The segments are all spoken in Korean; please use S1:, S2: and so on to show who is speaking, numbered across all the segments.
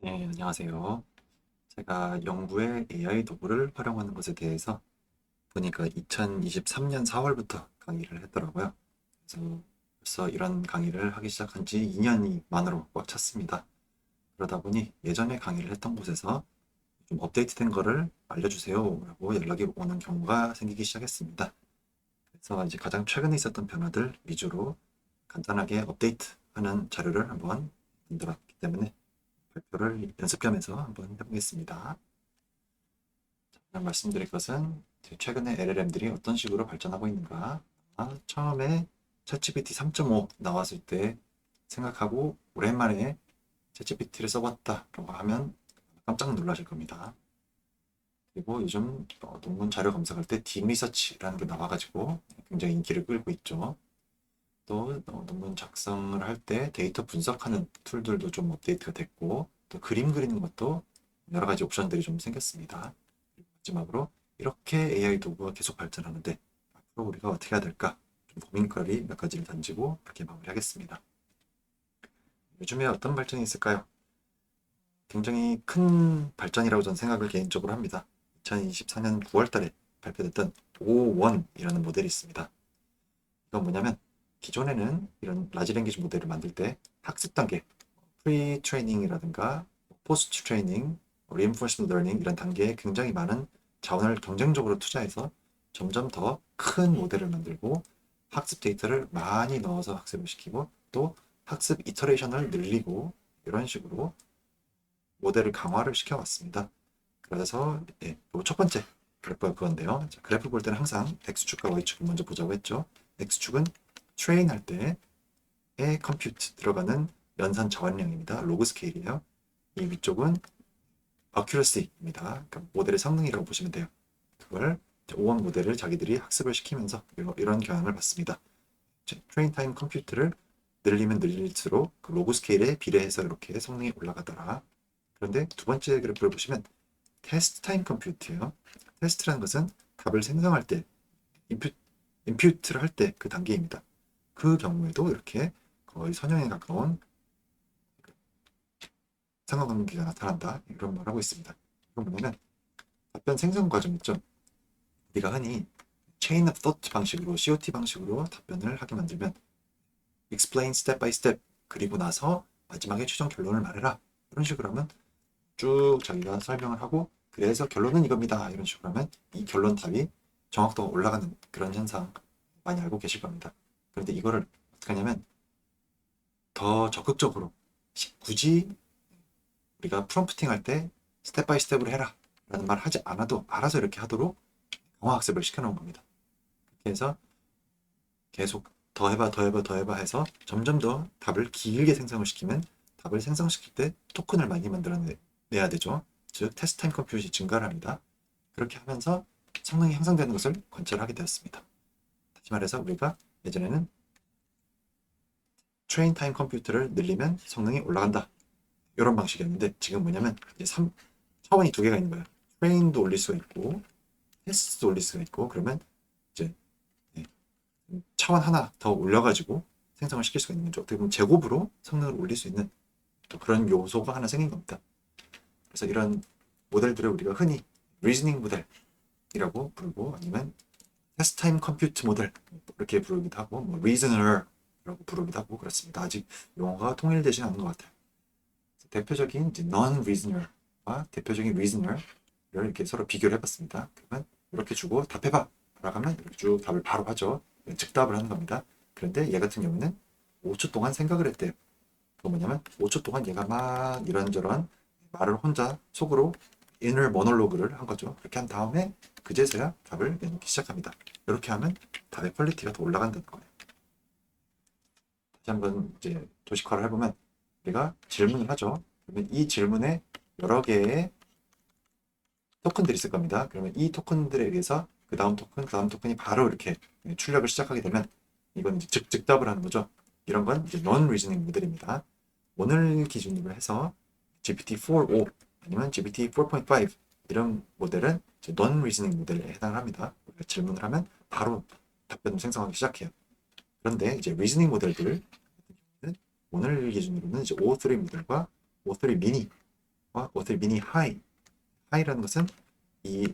S1: 네, 안녕하세요. 제가 연구에 AI 도구를 활용하는 것에 대해서 보니까 2023년 4월부터 강의를 했더라고요. 그래서 벌써 이런 강의를 하기 시작한 지 2년이 만으로 꽉 찼습니다. 그러다 보니 예전에 강의를 했던 곳에서 좀 업데이트된 거를 알려주세요 라고 연락이 오는 경우가 생기기 시작했습니다. 그래서 이제 가장 최근에 있었던 변화들 위주로 간단하게 업데이트하는 자료를 한번 만들었기 때문에 발표를 연습 겸해서 한번 해보겠습니다. 말씀드릴 것은 최근에 LLM들이 어떤 식으로 발전하고 있는가. 처음에 챗GPT 3.5 나왔을 때 생각하고 오랜만에 챗GPT를 써봤다라고 하면 깜짝 놀라실 겁니다. 그리고 요즘 논문 자료 검색할 때 딥리서치라는 게 나와가지고 굉장히 인기를 끌고 있죠. 또 논문 작성을 할 때 데이터 분석하는 툴들도 좀 업데이트가 됐고, 또 그림 그리는 것도 여러 가지 옵션들이 좀 생겼습니다. 마지막으로 이렇게 AI 도구가 계속 발전하는데 앞으로 우리가 어떻게 해야 될까? 좀 고민거리 몇 가지를 던지고 그렇게 마무리하겠습니다. 요즘에 어떤 발전이 있을까요? 굉장히 큰 발전이라고 저는 생각을 개인적으로 합니다. 2024년 9월 달에 발표됐던 O1이라는 모델이 있습니다. 이건 뭐냐면 기존에는 이런 라지 랭귀지 모델을 만들 때 학습 단계, 프리 트레이닝이라든가 포스트 트레이닝, 리인포스먼트 러닝 이런 단계에 굉장히 많은 자원을 경쟁적으로 투자해서 점점 더 큰 모델을 만들고 학습 데이터를 많이 넣어서 학습을 시키고 또 학습 이터레이션을 늘리고 이런 식으로 모델을 강화를 시켜왔습니다. 그래서 첫 번째 그래프가 그건데요. 자, 그래프 볼 때는 항상 X축과 Y축을 먼저 보자고 했죠. X축은 트레인 할 때의 컴퓨트 들어가는 연산 저한량입니다. 로그 스케일이에요. 이 위쪽은 accuracy입니다. 그러니까 모델의 성능이라고 보시면 돼요. 그걸 오원 모델을 자기들이 학습을 시키면서 이런 경향을 받습니다. 트레인 타임 컴퓨트를 늘리면 늘릴수록 그 로그 스케일에 비례해서 이렇게 성능이 올라가더라. 그런데 두 번째 그래프를 보시면 테스트 타임 컴퓨트예요. 테스트라는 것은 답을 생성할 때, 임퓨트를 할 때 그 단계입니다. 그 경우에도 이렇게 거의 선형에 가까운 상관관계가 나타난다. 이런 말을 하고 있습니다. 이건 뭐냐면 답변 생성 과정 있죠. 우리가 흔히 chain of thought 방식으로 COT 방식으로 답변을 하게 만들면 explain step by step 그리고 나서 마지막에 최종 결론을 말해라. 이런 식으로 하면 쭉 자기가 설명을 하고 그래서 결론은 이겁니다. 이런 식으로 하면 이 결론 답이 정확도가 올라가는 그런 현상 많이 알고 계실 겁니다. 그런데 이거를 어떻게 하냐면 더 적극적으로 굳이 우리가 프롬프팅 할 때 스텝 바이 스텝으로 해라 라는 말 하지 않아도 알아서 이렇게 하도록 강화학습을 시켜놓은 겁니다. 그렇게 해서 계속 더 해봐 더 해봐 더 해봐 해서 점점 더 답을 길게 생성을 시키면 답을 생성시킬 때 토큰을 많이 만들어내야 되죠. 즉 테스트 타임 컴퓨팅이 증가를 합니다. 그렇게 하면서 성능이 향상되는 것을 관찰하게 되었습니다. 다시 말해서 우리가 예전에는 트레인 타임 컴퓨터를 늘리면 성능이 올라간다. 이런 방식이었는데 지금 뭐냐면 이제 차원이 두 개가 있는 거예요. 트레인도 올릴 수가 있고 테스트도 올릴 수가 있고 그러면 이제 차원 하나 더 올려가지고 생성을 시킬 수가 있는 거죠. 어떻게 보면 제곱으로 성능을 올릴 수 있는 또 그런 요소가 하나 생긴 겁니다. 그래서 이런 모델들을 우리가 흔히 리즈닝 모델이라고 부르고 아니면 테스트 타임 컴퓨트 모델 이렇게 부르기도 하고 뭐 리즈너라고 부르기도 하고 그렇습니다. 아직 용어가 통일되지 않은 것 같아요. 대표적인 non-reasoner와 대표적인 reasoner를 이렇게 서로 비교를 해봤습니다. 그러면 이렇게 주고 답해봐 라고 하면 이렇게 쭉 답을 바로 하죠. 즉답을 하는 겁니다. 그런데 얘 같은 경우는 5초 동안 생각을 했대요. 그 뭐냐면 5초 동안 얘가 막 이런저런 말을 혼자 속으로 inner monologue를 한 거죠. 그렇게 한 다음에 그제서야 답을 내놓기 시작합니다. 이렇게 하면 답의 퀄리티가 더 올라간다는 거예요. 다시 한번 이제 도식화를 해보면 우리가 질문을 하죠. 그러면 이 질문에 여러 개의 토큰들이 있을 겁니다. 그러면 이 토큰들에 의해서 그 다음 토큰, 그 다음 토큰이 바로 이렇게 출력을 시작하게 되면 이건 이제 즉답을 하는 거죠. 이런 건 이제 non-reasoning 모델입니다. 오늘 기준으로 해서 GPT-4o 아니면 GPT-4.5 이런 모델은 이제 non-reasoning 모델에 해당을 합니다. 우리가 질문을 하면 바로 답변을 생성하기 시작해요. 그런데 이제 reasoning 모델들 오늘 기준으로는 이제 O3 모델과 O3 미니 author 미니 high라는 것은 이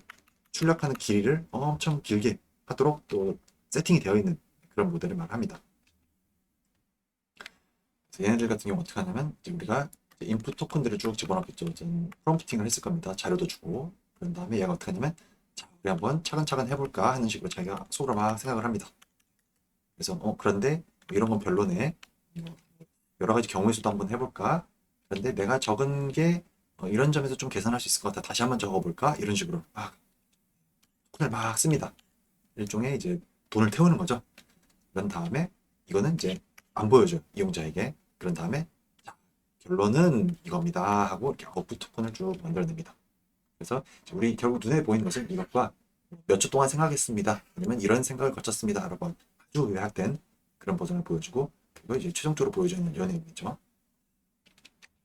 S1: 출력하는 길이를 엄청 길게 하도록 또 세팅이 되어 있는 그런 모델을 말합니다. 얘네들 같은 경우 어떻게 하냐면 이제 우리가 인풋 토큰들을 쭉 집어넣겠죠. 프롬프팅을 했을 겁니다. 자료도 주고 그런 다음에 얘가 어떻게 하냐면 자, 우리 한번 차근차근 해볼까 하는 식으로 자기가 속으로 막 생각을 합니다. 그래서 그런데 이런 건 별로네. 여러 가지 경우의 수도 한번 해볼까. 그런데 내가 적은 게 이런 점에서 좀 개선할 수 있을 것 같아. 다시 한번 적어볼까? 이런 식으로 막 토큰을 막 씁니다. 일종의 이제 돈을 태우는 거죠. 그런 다음에 이거는 이제 안 보여줘요. 이용자에게. 그런 다음에 자, 결론은 이겁니다 하고 이렇게 아웃풋 토큰을 쭉 만들어냅니다. 그래서 우리 결국 눈에 보이는 것은 이것과 몇 초 동안 생각했습니다. 아니면 이런 생각을 거쳤습니다. 라고 아주 요약된 그런 버전을 보여주고 그리고 이제 최종적으로 보여주는 연예인이죠.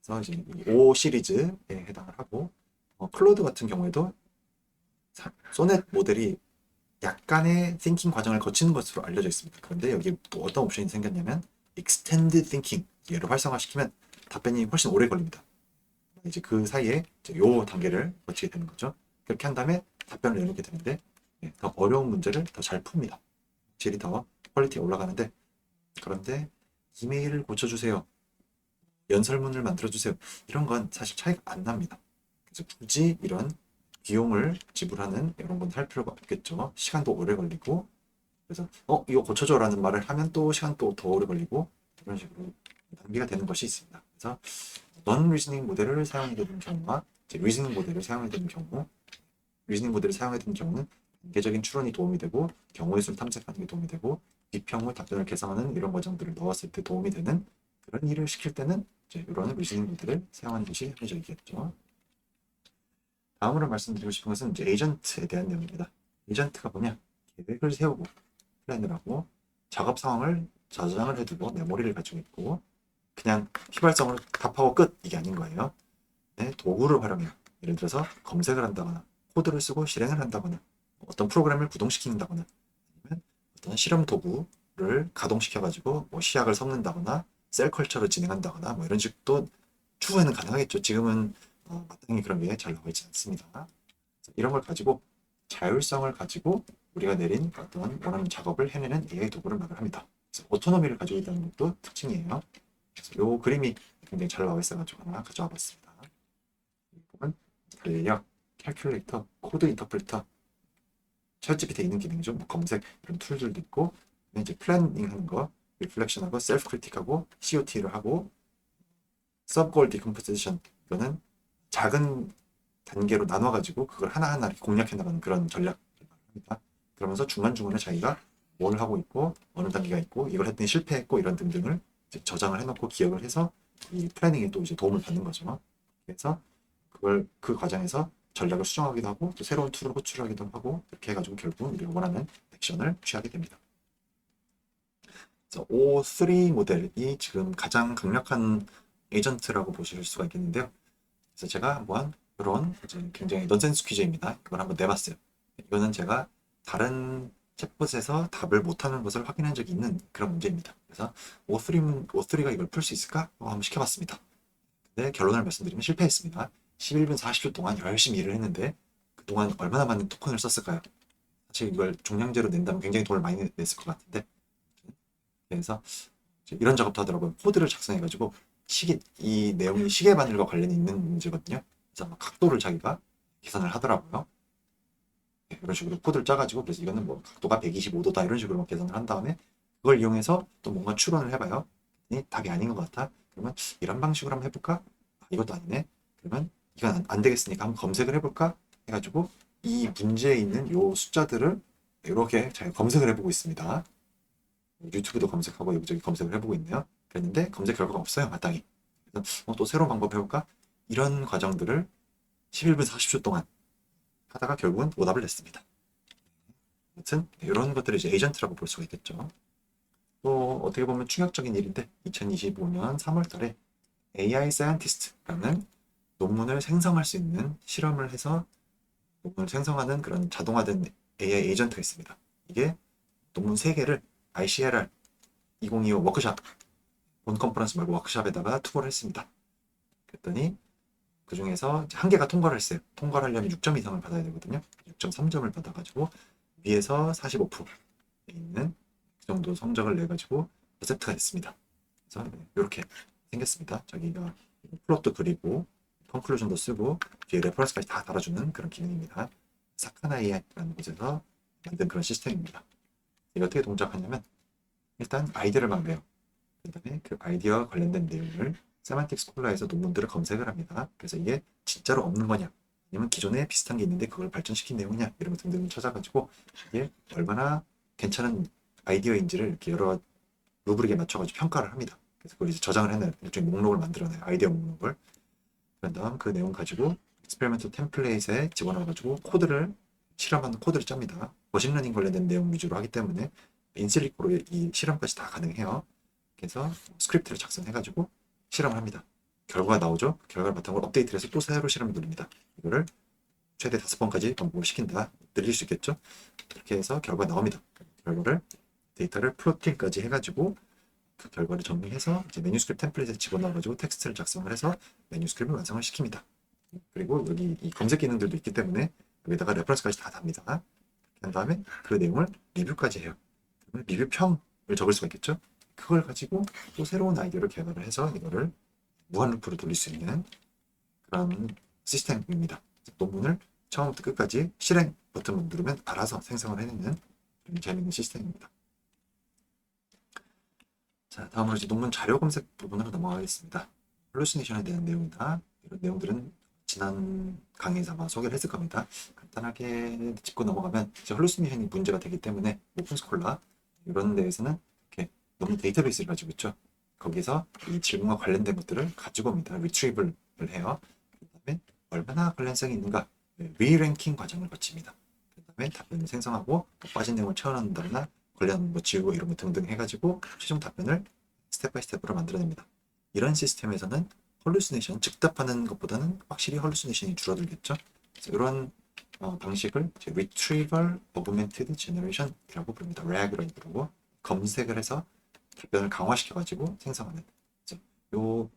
S1: 그래서 이제 이 O 시리즈에 해당을 하고 클로드 같은 경우에도 소넷 모델이 약간의 thinking 과정을 거치는 것으로 알려져 있습니다. 그런데 여기 또 어떤 옵션이 생겼냐면 extended thinking 얘를 활성화시키면 답변이 훨씬 오래 걸립니다. 이제 그 사이에 이제 요 단계를 거치게 되는 거죠. 그렇게 한 다음에 답변을 내놓게 되는데 더 어려운 문제를 더 잘 풉니다. 질이 더 퀄리티가 올라가는데 그런데 이메일을 고쳐주세요. 연설문을 만들어주세요. 이런 건 사실 차이가 안 납니다. 그래서 굳이 이런 비용을 지불하는 이런 건 할 필요가 없겠죠. 시간도 오래 걸리고 그래서 이거 고쳐줘라는 말을 하면 또 시간 또 더 오래 걸리고 이런 식으로 낭비가 되는 것이 있습니다. 그래서 넌 리즈닝 모델을 사용하게 되는 경우와 리즈닝 모델을 사용하게 되는 경우 리즈닝 모델을 사용하게 되는 경우는 단계적인 추론이 도움이 되고 경우의 수를 탐색하는 게 도움이 되고 비평 후 답변을 개성하는 이런 과정들을 넣었을 때 도움이 되는 그런 일을 시킬 때는 이런 리즈닝 모델을 사용하는 것이 합리적이겠죠. 다음으로 말씀드리고 싶은 것은 이제 에이전트에 대한 내용입니다. 에이전트가 뭐냐? 계획을 세우고 플랜을 하고 작업 상황을 저장을 해두고 메모리를 가지고 있고 그냥 휘발성으로 답하고 끝 이게 아닌 거예요. 네, 도구를 활용해요. 예를 들어서 검색을 한다거나 코드를 쓰고 실행을 한다거나 어떤 프로그램을 구동시킨다거나 아니면 어떤 실험 도구를 가동시켜가지고 뭐 시약을 섞는다거나 셀 컬처를 진행한다거나 뭐 이런 식도 추후에는 가능하겠죠. 지금은 마땅히 그런 게 잘 나와 있지 않습니다. 이런 걸 가지고 자율성을 가지고 우리가 내린 어떤 원하는 작업을 해내는 AI 도구를 말을 합니다. 오토노미를 가지고 있다는 것도 특징이에요. 그래서 이 그림이 굉장히 잘 나와 있어가지고 하나 가져와 봤습니다. 이 부분 달력, 캘큘레이터, 코드 인터프리터, 챗GPT에 있는 기능이죠. 뭐 검색 이런 툴들도 있고 이제 플래닝 하는 거, 리플렉션하고 셀프 크리틱하고 COT를 하고 서브골 디컴포지션 이거는 작은 단계로 나눠가지고 그걸 하나하나 공략해 나가는 그런 전략입니다. 그러면서 중간중간에 자기가 뭘 하고 있고 어느 단계가 있고 이걸 했더니 실패했고 이런 등등을 저장을 해놓고 기억을 해서 이 플래닝에 또 이제 도움을 받는 거죠. 그래서 그걸 그 과정에서 전략을 수정하기도 하고 또 새로운 툴을 호출하기도 하고 이렇게 해가지고 결국 우리가 원하는 액션을 취하게 됩니다. 그래서 O3 모델이 지금 가장 강력한 에이전트라고 보실 수가 있겠는데요. 그래서 제가 한번 이런 굉장히 넌센스 퀴즈입니다. 이걸 한번 내봤어요. 이거는 제가 다른 챗봇에서 답을 못하는 것을 확인한 적이 있는 그런 문제입니다. 그래서 O3가 이걸 풀 수 있을까? 한번 시켜봤습니다. 근데 결론을 말씀드리면 실패했습니다. 11분 40초 동안 열심히 일을 했는데 그동안 얼마나 많은 토큰을 썼을까요? 사실 이걸 종량제로 낸다면 굉장히 돈을 많이 냈을 것 같은데 그래서 이런 작업도 하더라고요. 코드를 작성해가지고 이 내용이 시계 바늘과 관련이 있는 문제거든요. 그래서 각도를 자기가 계산을 하더라고요. 네, 이런 식으로 코드를 짜가지고 그래서 이거는 뭐 각도가 125도다 이런 식으로 계산을 한 다음에 그걸 이용해서 또 뭔가 추론을 해봐요. 답이 아닌 것 같아. 그러면 이런 방식으로 한번 해볼까? 이것도 아니네. 그러면 이건 안 되겠으니까 한번 검색을 해볼까? 해가지고 이 문제에 있는 요 숫자들을 이렇게 잘 검색을 해보고 있습니다. 유튜브도 검색하고 여기저기 검색을 해보고 있네요. 그랬는데 검색 결과가 없어요, 마땅히. 그래서 또 새로운 방법 해볼까? 이런 과정들을 11분 40초 동안 하다가 결국은 오답을 냈습니다. 아무튼 이런 것들을 이제 에이전트라고 볼 수가 있겠죠. 또 어떻게 보면 충격적인 일인데 2025년 3월 달에 AI 사이언티스트라는 논문을 생성할 수 있는 실험을 해서 논문을 생성하는 그런 자동화된 AI 에이전트가 있습니다. 이게 논문 3개를 ICRR 2025 워크샵 본 컨퍼런스 말고 워크샵에다가 투고를 했습니다. 그랬더니 그 중에서 한 개가 통과를 했어요. 통과를 하려면 6점 이상을 받아야 되거든요. 6.3점을 받아가지고 위에서 45%에 있는 그 정도 성적을 내가지고 어셉트가 됐습니다. 그래서 이렇게 생겼습니다. 저기가 플롯도 그리고 컨클루전도 쓰고 뒤에 레퍼런스까지 다 달아주는 그런 기능입니다. 사카나이라는 곳에서 만든 그런 시스템입니다. 이게 어떻게 동작하냐면 일단 아이디어를 막 내요. 그 다음에 그 아이디어와 관련된 내용을 세만틱 스콜라에서 논문들을 검색을 합니다. 그래서 이게 진짜로 없는 거냐 아니면 기존에 비슷한 게 있는데 그걸 발전시킨 내용이냐 이런 거 등등을 찾아가지고 이게 얼마나 괜찮은 아이디어인지를 이렇게 여러 루브릭에 맞춰가지고 평가를 합니다. 그래서 그걸 이제 저장을 해놔요. 일종의 목록을 만들어놔요. 아이디어 목록을. 그런 다음 그 내용 가지고 익스페리먼트 템플릿에 집어넣어가지고 코드를 실험하는 코드를 짭니다. 머신러닝 관련된 내용 위주로 하기 때문에 인실리코로 이 실험까지 다 가능해요. 그래서 스크립트를 작성해가지고 실험을 합니다. 결과가 나오죠. 그 결과를 바탕으로 업데이트를 해서 또 새로 실험을 돌립니다. 이거를 최대 5번까지 반복을 시킨다. 늘릴 수 있겠죠. 이렇게 해서 결과가 나옵니다. 결과를 데이터를 플로팅까지 해가지고 그 결과를 정리해서 이제 메뉴스크립트 템플릿에 집어넣어가지고 텍스트를 작성을 해서 메뉴스크립트를 완성을 시킵니다. 그리고 여기 이 검색 기능들도 있기 때문에 여기다가 레퍼런스까지 다 답니다. 그 다음에 그 내용을 리뷰까지 해요. 리뷰 평을 적을 수가 있겠죠. 그걸 가지고 또 새로운 아이디어를 개발을 해서 이거를 무한 루프로 돌릴 수 있는 그런 시스템입니다. 논문을 처음부터 끝까지 실행 버튼을 누르면 알아서 생성을 해내는 재미있는 시스템입니다. 자, 다음으로 이제 논문 자료 검색 부분으로 넘어가겠습니다. 할루시네이션에 대한 내용이나 이런 내용들은 지난 강의에서 아마 소개를 했을 겁니다. 간단하게 짚고 넘어가면 이제 할루시네이션이 문제가 되기 때문에 오픈스콜라 이런 데에서는 이렇게 논문 데이터베이스를 가지고 있죠. 거기서 이 질문과 관련된 것들을 가지고 옵니다. 리트리블을 해요. 그 다음에 얼마나 관련성이 있는가 리랭킹 과정을 거칩니다. 그 다음에 답변을 생성하고 빠진 내용을 채워넣는다거나 관련 뭐 지우고 이런 거 등등 해가지고 최종 답변을 스텝 바이 스텝으로 만들어냅니다. 이런 시스템에서는 헐루시네이션, 즉답하는 것보다는 확실히 헐루시네이션이 줄어들겠죠. 그래서 이런 방식을 Retrieval Augmented Generation이라고 부릅니다. RAG라고 부르고 검색을 해서 답변을 강화시켜가지고 생성하는 요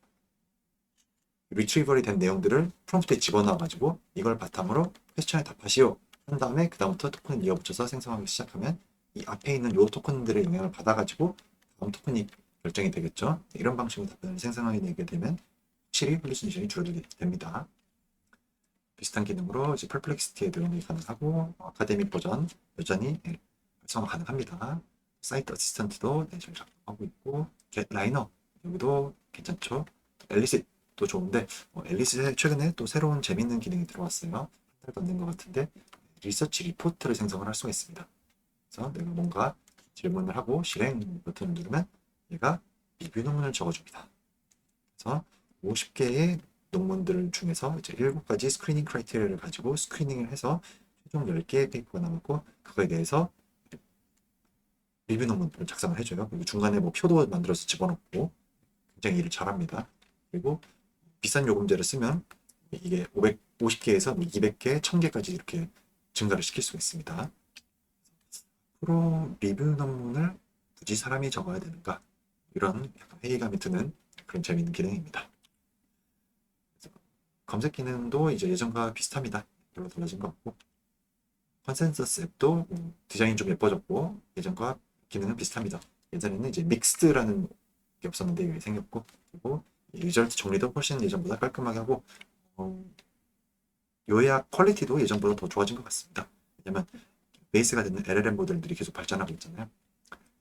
S1: 리트리벌이 된 내용들을 프롬프트에 집어넣어가지고 이걸 바탕으로 퀘스천에 답하시오 한 다음에 그 다음부터 토큰을 이어붙여서 생성하기 시작하면 이 앞에 있는 요 토큰들의 영향을 받아가지고 다음 토큰이 결정이 되겠죠. 이런 방식으로 답변을 생성하게 되면 확실히 할루시네이션이 줄어들게 됩니다. 비슷한 기능으로 이제 펄플렉시티에 도용이 가능하고 아카데믹 버전 여전히 활성화 가능합니다. 사이트 어시스턴트도 잘 작동하고 있고 겟라이너 여기도 괜찮죠. 엘리싯도 좋은데 엘리싯에 최근에 또 새로운 재밌는 기능이 들어왔어요. 한 달도 안 된 것 같은데 리서치 리포트를 생성을 할 수가 있습니다. 그래서 내가 뭔가 질문을 하고 실행 버튼을 누르면 얘가 리뷰 논문을 적어줍니다. 그래서 50개의 논문들 중에서 이제 7가지 스크리닝 크라이테리아를 가지고 스크리닝을 해서 최종 10개의 페이퍼가 남았고 그거에 대해서 리뷰 논문을 작성을 해줘요. 그리고 중간에 뭐 표도 만들어서 집어넣고 굉장히 일을 잘합니다. 그리고 비싼 요금제를 쓰면 이게 550개에서 200개, 1000개까지 이렇게 증가를 시킬 수가 있습니다. 앞으로 리뷰 논문을 굳이 사람이 적어야 되는가 이런 약간 회의감이 드는 그런 재미있는 기능입니다. 검색 기능도 이제 예전과 비슷합니다. 별로 달라진 것 같고 컨센서스 앱도 디자인이 좀 예뻐졌고 예전과 기능은 비슷합니다. 예전에는 이제 믹스드라는 게 없었는데 이게 생겼고 그리고 리절트 정리도 훨씬 예전보다 깔끔하게 하고 요약 퀄리티도 예전보다 더 좋아진 것 같습니다. 왜냐면 베이스가 되는 LLM 모델들이 계속 발전하고 있잖아요.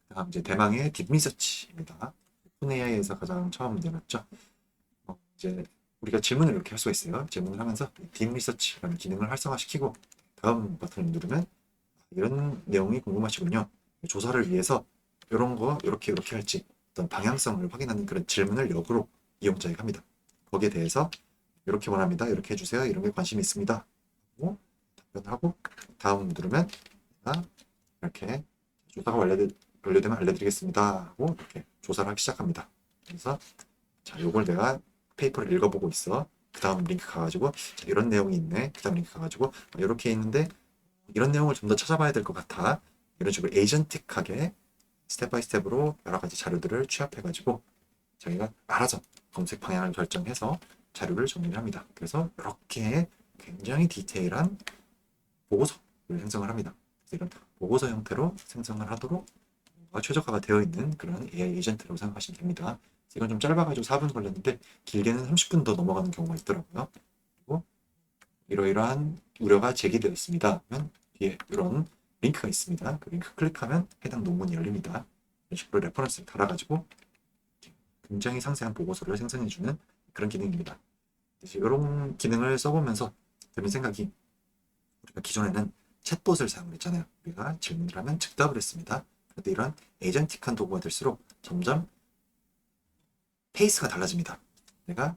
S1: 다음 이제 대망의 딥리서치입니다. 오픈AI에서 가장 처음 내놨죠. 이제 우리가 질문을 이렇게 할 수가 있어요. 질문을 하면서 딥리서치라는 기능을 활성화시키고 다음 버튼을 누르면 이런 내용이 궁금하시군요. 조사를 위해서 이런 거 이렇게 할지 어떤 방향성을 확인하는 그런 질문을 역으로 이용자에게 합니다. 거기에 대해서 이렇게 원합니다. 이렇게 해주세요. 이런 게 관심이 있습니다. 하고 답변을 하고 다음 누르면 이렇게 조사가 완료되면 알려드리겠습니다. 하고 이렇게 조사를 하기 시작합니다. 그래서 자, 요걸 내가 페이퍼를 읽어보고 있어. 그 다음 링크 가가지고 자, 이런 내용이 있네. 그 다음 링크 가가지고 이렇게 있는데 이런 내용을 좀 더 찾아봐야 될 것 같아. 이런 식으로 에이전틱하게 스텝 바이 스텝으로 여러 가지 자료들을 취합해가지고 자기가 알아서 검색 방향을 결정해서 자료를 정리를 합니다. 그래서 이렇게 굉장히 디테일한 보고서를 생성을 합니다. 이런 보고서 형태로 생성을 하도록 최적화가 되어 있는 그런 AI 에이전트라고 생각하시면 됩니다. 이건 좀 짧아가지고 4분 걸렸는데 길게는 30분 더 넘어가는 경우가 있더라고요. 그리고 이러이러한 우려가 제기되어 있습니다. 그러면 뒤에 이런 링크가 있습니다. 그 링크 클릭하면 해당 논문이 열립니다. 이런 식으로 레퍼런스를 달아가지고 굉장히 상세한 보고서를 생성해주는 그런 기능입니다. 이런 기능을 써보면서 드는 생각이, 우리가 기존에는 챗봇을 사용했잖아요. 우리가 질문을 하면 즉답을 했습니다. 그런데 이런 에이전틱한 도구가 될수록 점점 페이스가 달라집니다. 내가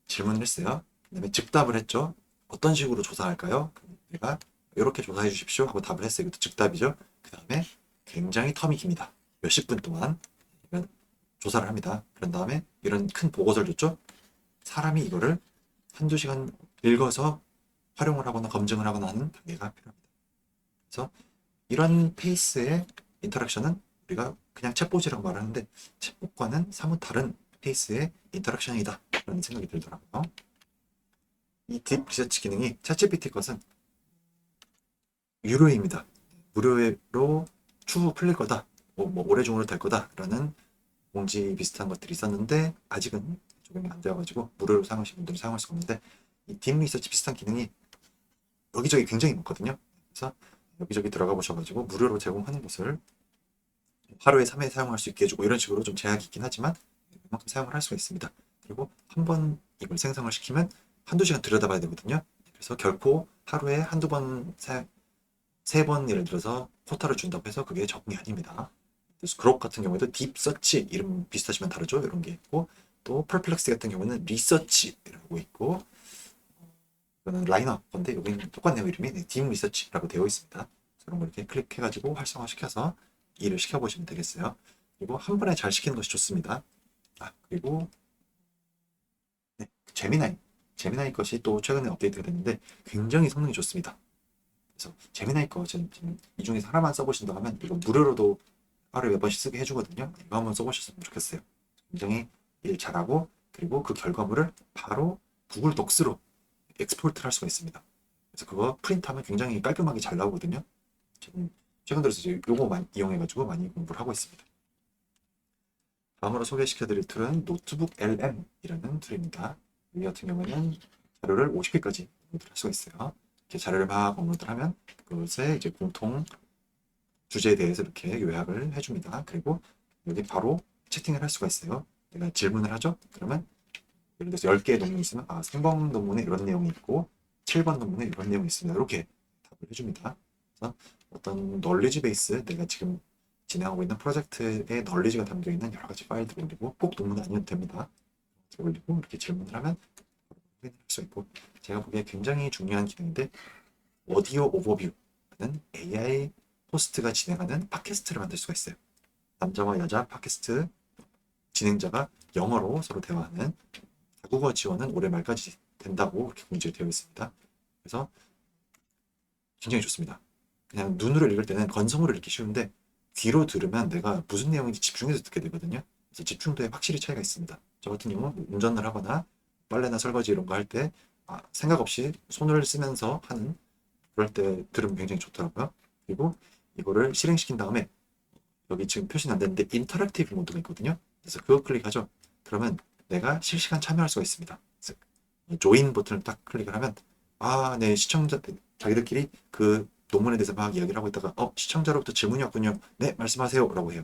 S1: 질문을 했어요. 그 다음에 즉답을 했죠. 어떤 식으로 조사할까요? 내가 이렇게 조사해 주십시오 하고 답을 했어요. 이것도 즉답이죠. 그 다음에 굉장히 텀이 깁니다. 몇십 분 동안 조사를 합니다. 그런 다음에 이런 큰 보고서를 줬죠. 사람이 이거를 한두 시간 읽어서 활용을 하거나 검증을 하거나 하는 단계가 필요합니다. 그래서 이런 페이스의 인터랙션은 우리가 그냥 챗봇이라고 말하는데 챗봇과는 사뭇 다른 페이스의 인터랙션이다 라는 생각이 들더라고요. 이 딥 리서치 기능이 챗GPT 것은 유료입니다. 무료로 추후 풀릴 거다, 뭐 올해 중으로 될 거다 라는 공지 비슷한 것들이 있었는데 아직은 적용이 안 되어가지고 무료로 사용하시는 분들은 사용할 수가 없는데, 이 딥 리서치 비슷한 기능이 여기저기 굉장히 많거든요. 그래서 여기저기 들어가 보셔가지고 무료로 제공하는 것을 하루에 3회 사용할 수 있게 해주고 이런 식으로 좀 제약이 있긴 하지만 그만큼 사용을 할 수가 있습니다. 그리고 한 번 이걸 생성을 시키면 한두 시간 들여다봐야 되거든요. 그래서 결코 하루에 한두 번, 세 번 예를 들어서 쿼터를 준다고 해서 그게 적응이 아닙니다. 그래서 그룹 같은 경우에도 딥서치 이름 비슷하시면 다르죠. 이런 게 있고, 또 펄플렉스 같은 경우는 리서치라고 있고, 이거는 라인업 건데 여기는 똑같네요. 이름이 딥 리서치라고 되어 있습니다. 그런 걸 이렇게 클릭해가지고 활성화시켜서 일을 시켜보시면 되겠어요. 그리고 한 번에 잘 시키는 것이 좋습니다. 그리고 네, 제미나이 것이 또 최근에 업데이트가 됐는데 굉장히 성능이 좋습니다. 그래서 제미나이 거 지금 이 중에서 하나만 써보신다고 하면 이거 무료로도 하루에 몇 번씩 쓰게 해주거든요. 이거 한번 써보셨으면 좋겠어요. 굉장히 일 잘하고, 그리고 그 결과물을 바로 구글 독스로 엑스포트를 할 수가 있습니다. 그래서 그거 프린트하면 굉장히 깔끔하게 잘 나오거든요. 저는 최근 들어서 이제 요거 많이 이용해가지고 많이 공부를 하고 있습니다. 다음으로 소개시켜드릴 툴은 노트북 LM이라는 툴입니다. 이 같은 경우에는 자료를 50개까지 업로드할 수가 있어요. 이렇게 자료를 막 업로드를 하면 그것의 이제 공통 주제에 대해서 이렇게 요약을 해줍니다. 그리고 여기 바로 채팅을 할 수가 있어요. 내가 질문을 하죠. 그러면 예를 들어서 10개의 논문이 있으면 3번 논문에 이런 내용이 있고 7번 논문에 이런 내용이 있습니다. 이렇게 답을 해줍니다. 그래서 어떤 널리지 베이스, 내가 지금 진행하고 있는 프로젝트의 널리지가 담겨있는 여러 가지 파일들을 올리고, 꼭 논문이 아니어도 됩니다. 올리고 이렇게 질문을 하면 확인할 수 있고, 제가 보기에 굉장히 중요한 기능인데 오디오 오버뷰는 AI 호스트가 진행하는 팟캐스트를 만들 수가 있어요. 남자와 여자 팟캐스트 진행자가 영어로 서로 대화하는, 다국어 지원은 올해 말까지 된다고 이렇게 공지되어 있습니다. 그래서 굉장히 좋습니다. 그냥 눈으로 읽을 때는 건성으로 읽기 쉬운데 귀로 들으면 내가 무슨 내용인지 집중해서 듣게 되거든요. 그래서 집중도에 확실히 차이가 있습니다. 저 같은 경우는 운전을 하거나 빨래나 설거지 이런 거 할 때 생각 없이 손을 쓰면서 하는, 그럴 때 들으면 굉장히 좋더라고요. 그리고 이거를 실행시킨 다음에 여기 지금 표시는 안 되는데 인터랙티브 모드가 있거든요. 그래서 그거 클릭하죠. 그러면 내가 실시간 참여할 수가 있습니다. 그래서 조인 버튼을 딱 클릭을 하면 네, 시청자 자기들끼리 그 논문에 대해서 막 이야기를 하고 있다가 시청자로부터 질문이 왔군요. 네, 말씀하세요 라고 해요.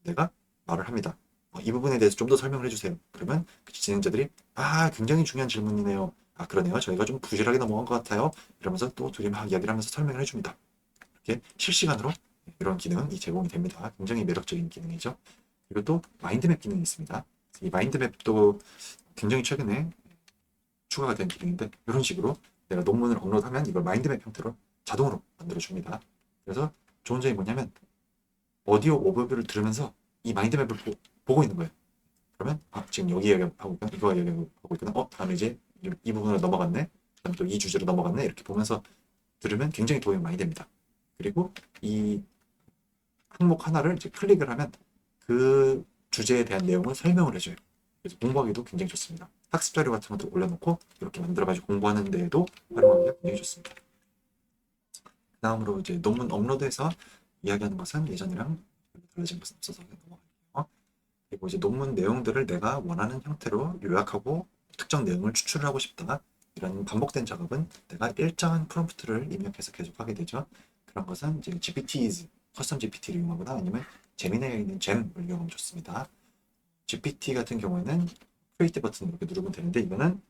S1: 내가 말을 합니다. 이 부분에 대해서 좀 더 설명을 해주세요. 그러면 그 진행자들이 굉장히 중요한 질문이네요. 그러네요. 저희가 좀 부실하게 넘어간 것 같아요. 이러면서 또 둘이 막 이야기를 하면서 설명을 해줍니다. 이렇게 실시간으로 이런 기능이 제공이 됩니다. 굉장히 매력적인 기능이죠. 그리고 또 마인드맵 기능이 있습니다. 이 마인드맵도 굉장히 최근에 추가가 된 기능인데, 이런 식으로 내가 논문을 업로드하면 이걸 마인드맵 형태로 자동으로 만들어줍니다. 그래서 좋은 점이 뭐냐면 오디오 오버뷰를 들으면서 이 마인드맵을 보고 있는 거예요. 그러면 지금 여기 얘기하고 있구나, 이거 얘기하고 있구나, 다음에 이제 이 부분으로 넘어갔네, 그다음 또 이 주제로 넘어갔네, 이렇게 보면서 들으면 굉장히 도움이 많이 됩니다. 그리고 이 항목 하나를 이제 클릭을 하면 그 주제에 대한 내용을 설명을 해줘요. 그래서 공부하기도 굉장히 좋습니다. 학습 자료 같은 것도 올려놓고 이렇게 만들어가지고 공부하는 데에도 활용하기가 굉장히 좋습니다. 다음으로 이제 논문 업로드해서 이야기하는 것은 예전이랑 달라진 것은 없어서 넘어갈게요. 그리고 이제 논문 내용들을 내가 원하는 형태로 요약하고 특정 내용을 추출을 하고 싶다. 이런 반복된 작업은 내가 일정한 프롬프트를 입력해서 계속 하게 되죠. 그런 것은 이제 GPTs, 커스텀 GPT를 이용하거나 아니면 제미나이에 있는 잼을 이용하면 좋습니다. GPT 같은 경우에는 크리에이트 버튼 이렇게 누르면 되는데 이거는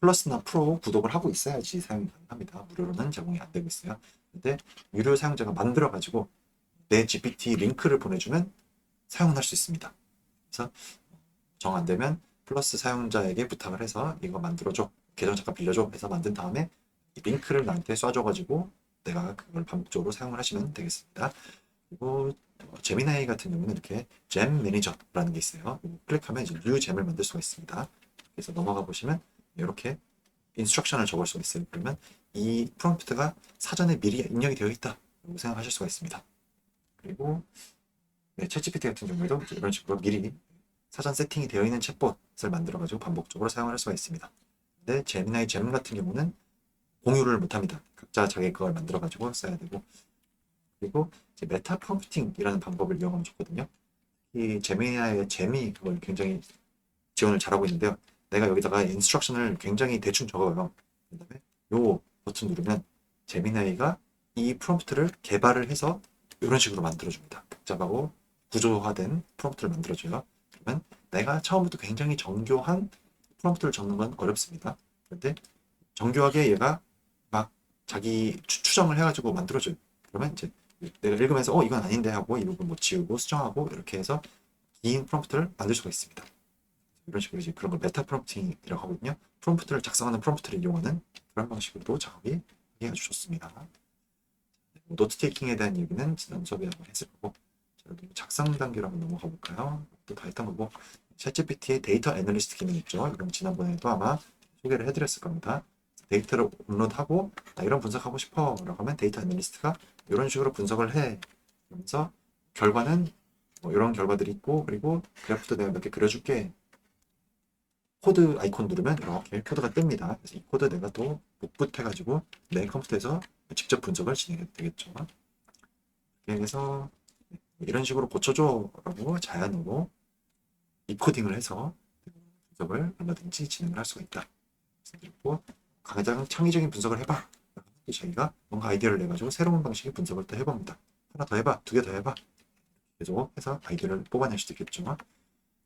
S1: 플러스나 프로 구독을 하고 있어야지 사용이 가능합니다. 무료로는 제공이 안 되고 있어요. 근데 유료 사용자가 만들어 가지고 내 GPT 링크를 보내주면 사용을 할 수 있습니다. 그래서 정 안 되면 플러스 사용자에게 부탁을 해서 이거 만들어줘, 계정 잠깐 빌려줘 해서 만든 다음에 이 링크를 나한테 쏴줘가지고 내가 그걸 반복적으로 사용을 하시면 되겠습니다. 그리고 제미나이 같은 경우는 이렇게 잼 매니저라는 게 있어요. 클릭하면 이제 뉴 잼을 만들 수가 있습니다. 그래서 넘어가 보시면 이렇게 인스트럭션을 적을 수가 있어요. 그러면 이 프롬프트가 사전에 미리 입력이 되어 있다고 생각하실 수가 있습니다. 그리고 네, 챗GPT 같은 경우에도 이런 식으로 미리 사전 세팅이 되어 있는 챗봇을 만들어가지고 반복적으로 사용할 수가 있습니다. 근데 제미나이 잼 같은 경우는 공유를 못합니다. 각자 자기 그걸 만들어가지고 써야 되고 그리고 이제 메타 프롬프팅이라는 방법을 이용하면 좋거든요. 이 제미나이의 잼이 그걸 굉장히 지원을 잘하고 있는데요. 내가 여기다가 인스트럭션을 굉장히 대충 적어요. 그 다음에 요 버튼 누르면 제미나이가 이 프롬프트를 개발을 해서 이런 식으로 만들어줍니다. 복잡하고 구조화된 프롬프트를 만들어줘요. 그러면 내가 처음부터 굉장히 정교한 프롬프트를 적는 건 어렵습니다. 그런데 정교하게 얘가 막 자기 추정을 해가지고 만들어줘요. 그러면 이제 내가 읽으면서 이건 아닌데 하고 이 부분 뭐 지우고 수정하고 이렇게 해서 긴 프롬프트를 만들 수가 있습니다. 이런 식으로 이제 그런 걸 메타 프롬프팅이라고 하거든요. 프롬프트를 작성하는 프롬프트를 이용하는 그런 방식으로도 작업이 하기 아주 좋습니다. 노트 테이킹에 대한 얘기는 지난 수업에 한번 했을 거고 작성 단계로 한번 넘어가 볼까요? 또 다 했던 거고 챗GPT의 데이터 애널리스트 기능이 있죠. 이건 지난번에도 아마 소개를 해드렸을 겁니다. 데이터를 업로드하고 나 이런 분석하고 싶어 라고 하면 데이터 애널리스트가 이런 식으로 분석을 해. 그러면서 결과는 뭐 이런 결과들이 있고 그리고 그래프도 내가 몇 개 그려줄게. 코드 아이콘 누르면 이렇게 코드가 뜹니다. 그래서 이 코드 내가 또 복붙해가지고 내 컴퓨터에서 직접 분석을 진행해도 되겠죠. 그래서 이런 식으로 고쳐줘라고 자연으로 이코딩을 해서 분석을 얼마든지 진행을 할 수가 있다. 그리고 가장 창의적인 분석을 해봐. 저희가 뭔가 아이디어를 내가지고 새로운 방식의 분석을 또 해봅니다. 하나 더 해봐, 두 개 더 해봐. 계속 해서 아이디어를 뽑아낼 수도 있겠죠.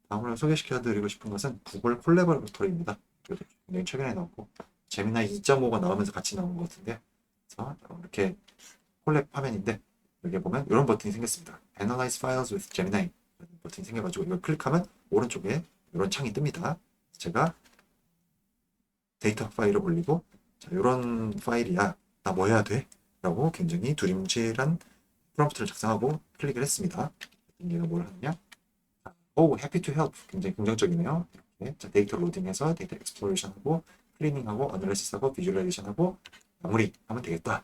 S1: 다음으로 소개시켜드리고 싶은 것은 구글 콜라보레이터입니다. 굉장히 최근에 나왔고 제미나이 2.5가 나오면서 같이 나온 것 같은데 그래서 이렇게 콜랩 화면인데 여기 보면 이런 버튼이 생겼습니다. Analyze Files with Gemini 버튼이 생겨가지고 이걸 클릭하면 오른쪽에 이런 창이 뜹니다. 제가 데이터 파일을 올리고 자, 이런 파일이야. 나 뭐 해야 돼? 라고 굉장히 두림질한 프롬프트를 작성하고 클릭을 했습니다. 얘가 뭘 하느냐? happy to help. 굉장히 긍정적이네요. 이렇게 자, 데이터 로딩해서 데이터 exploration하고 클리닝하고 어널리시스하고 비주얼라이제이션하고 마무리하면 되겠다.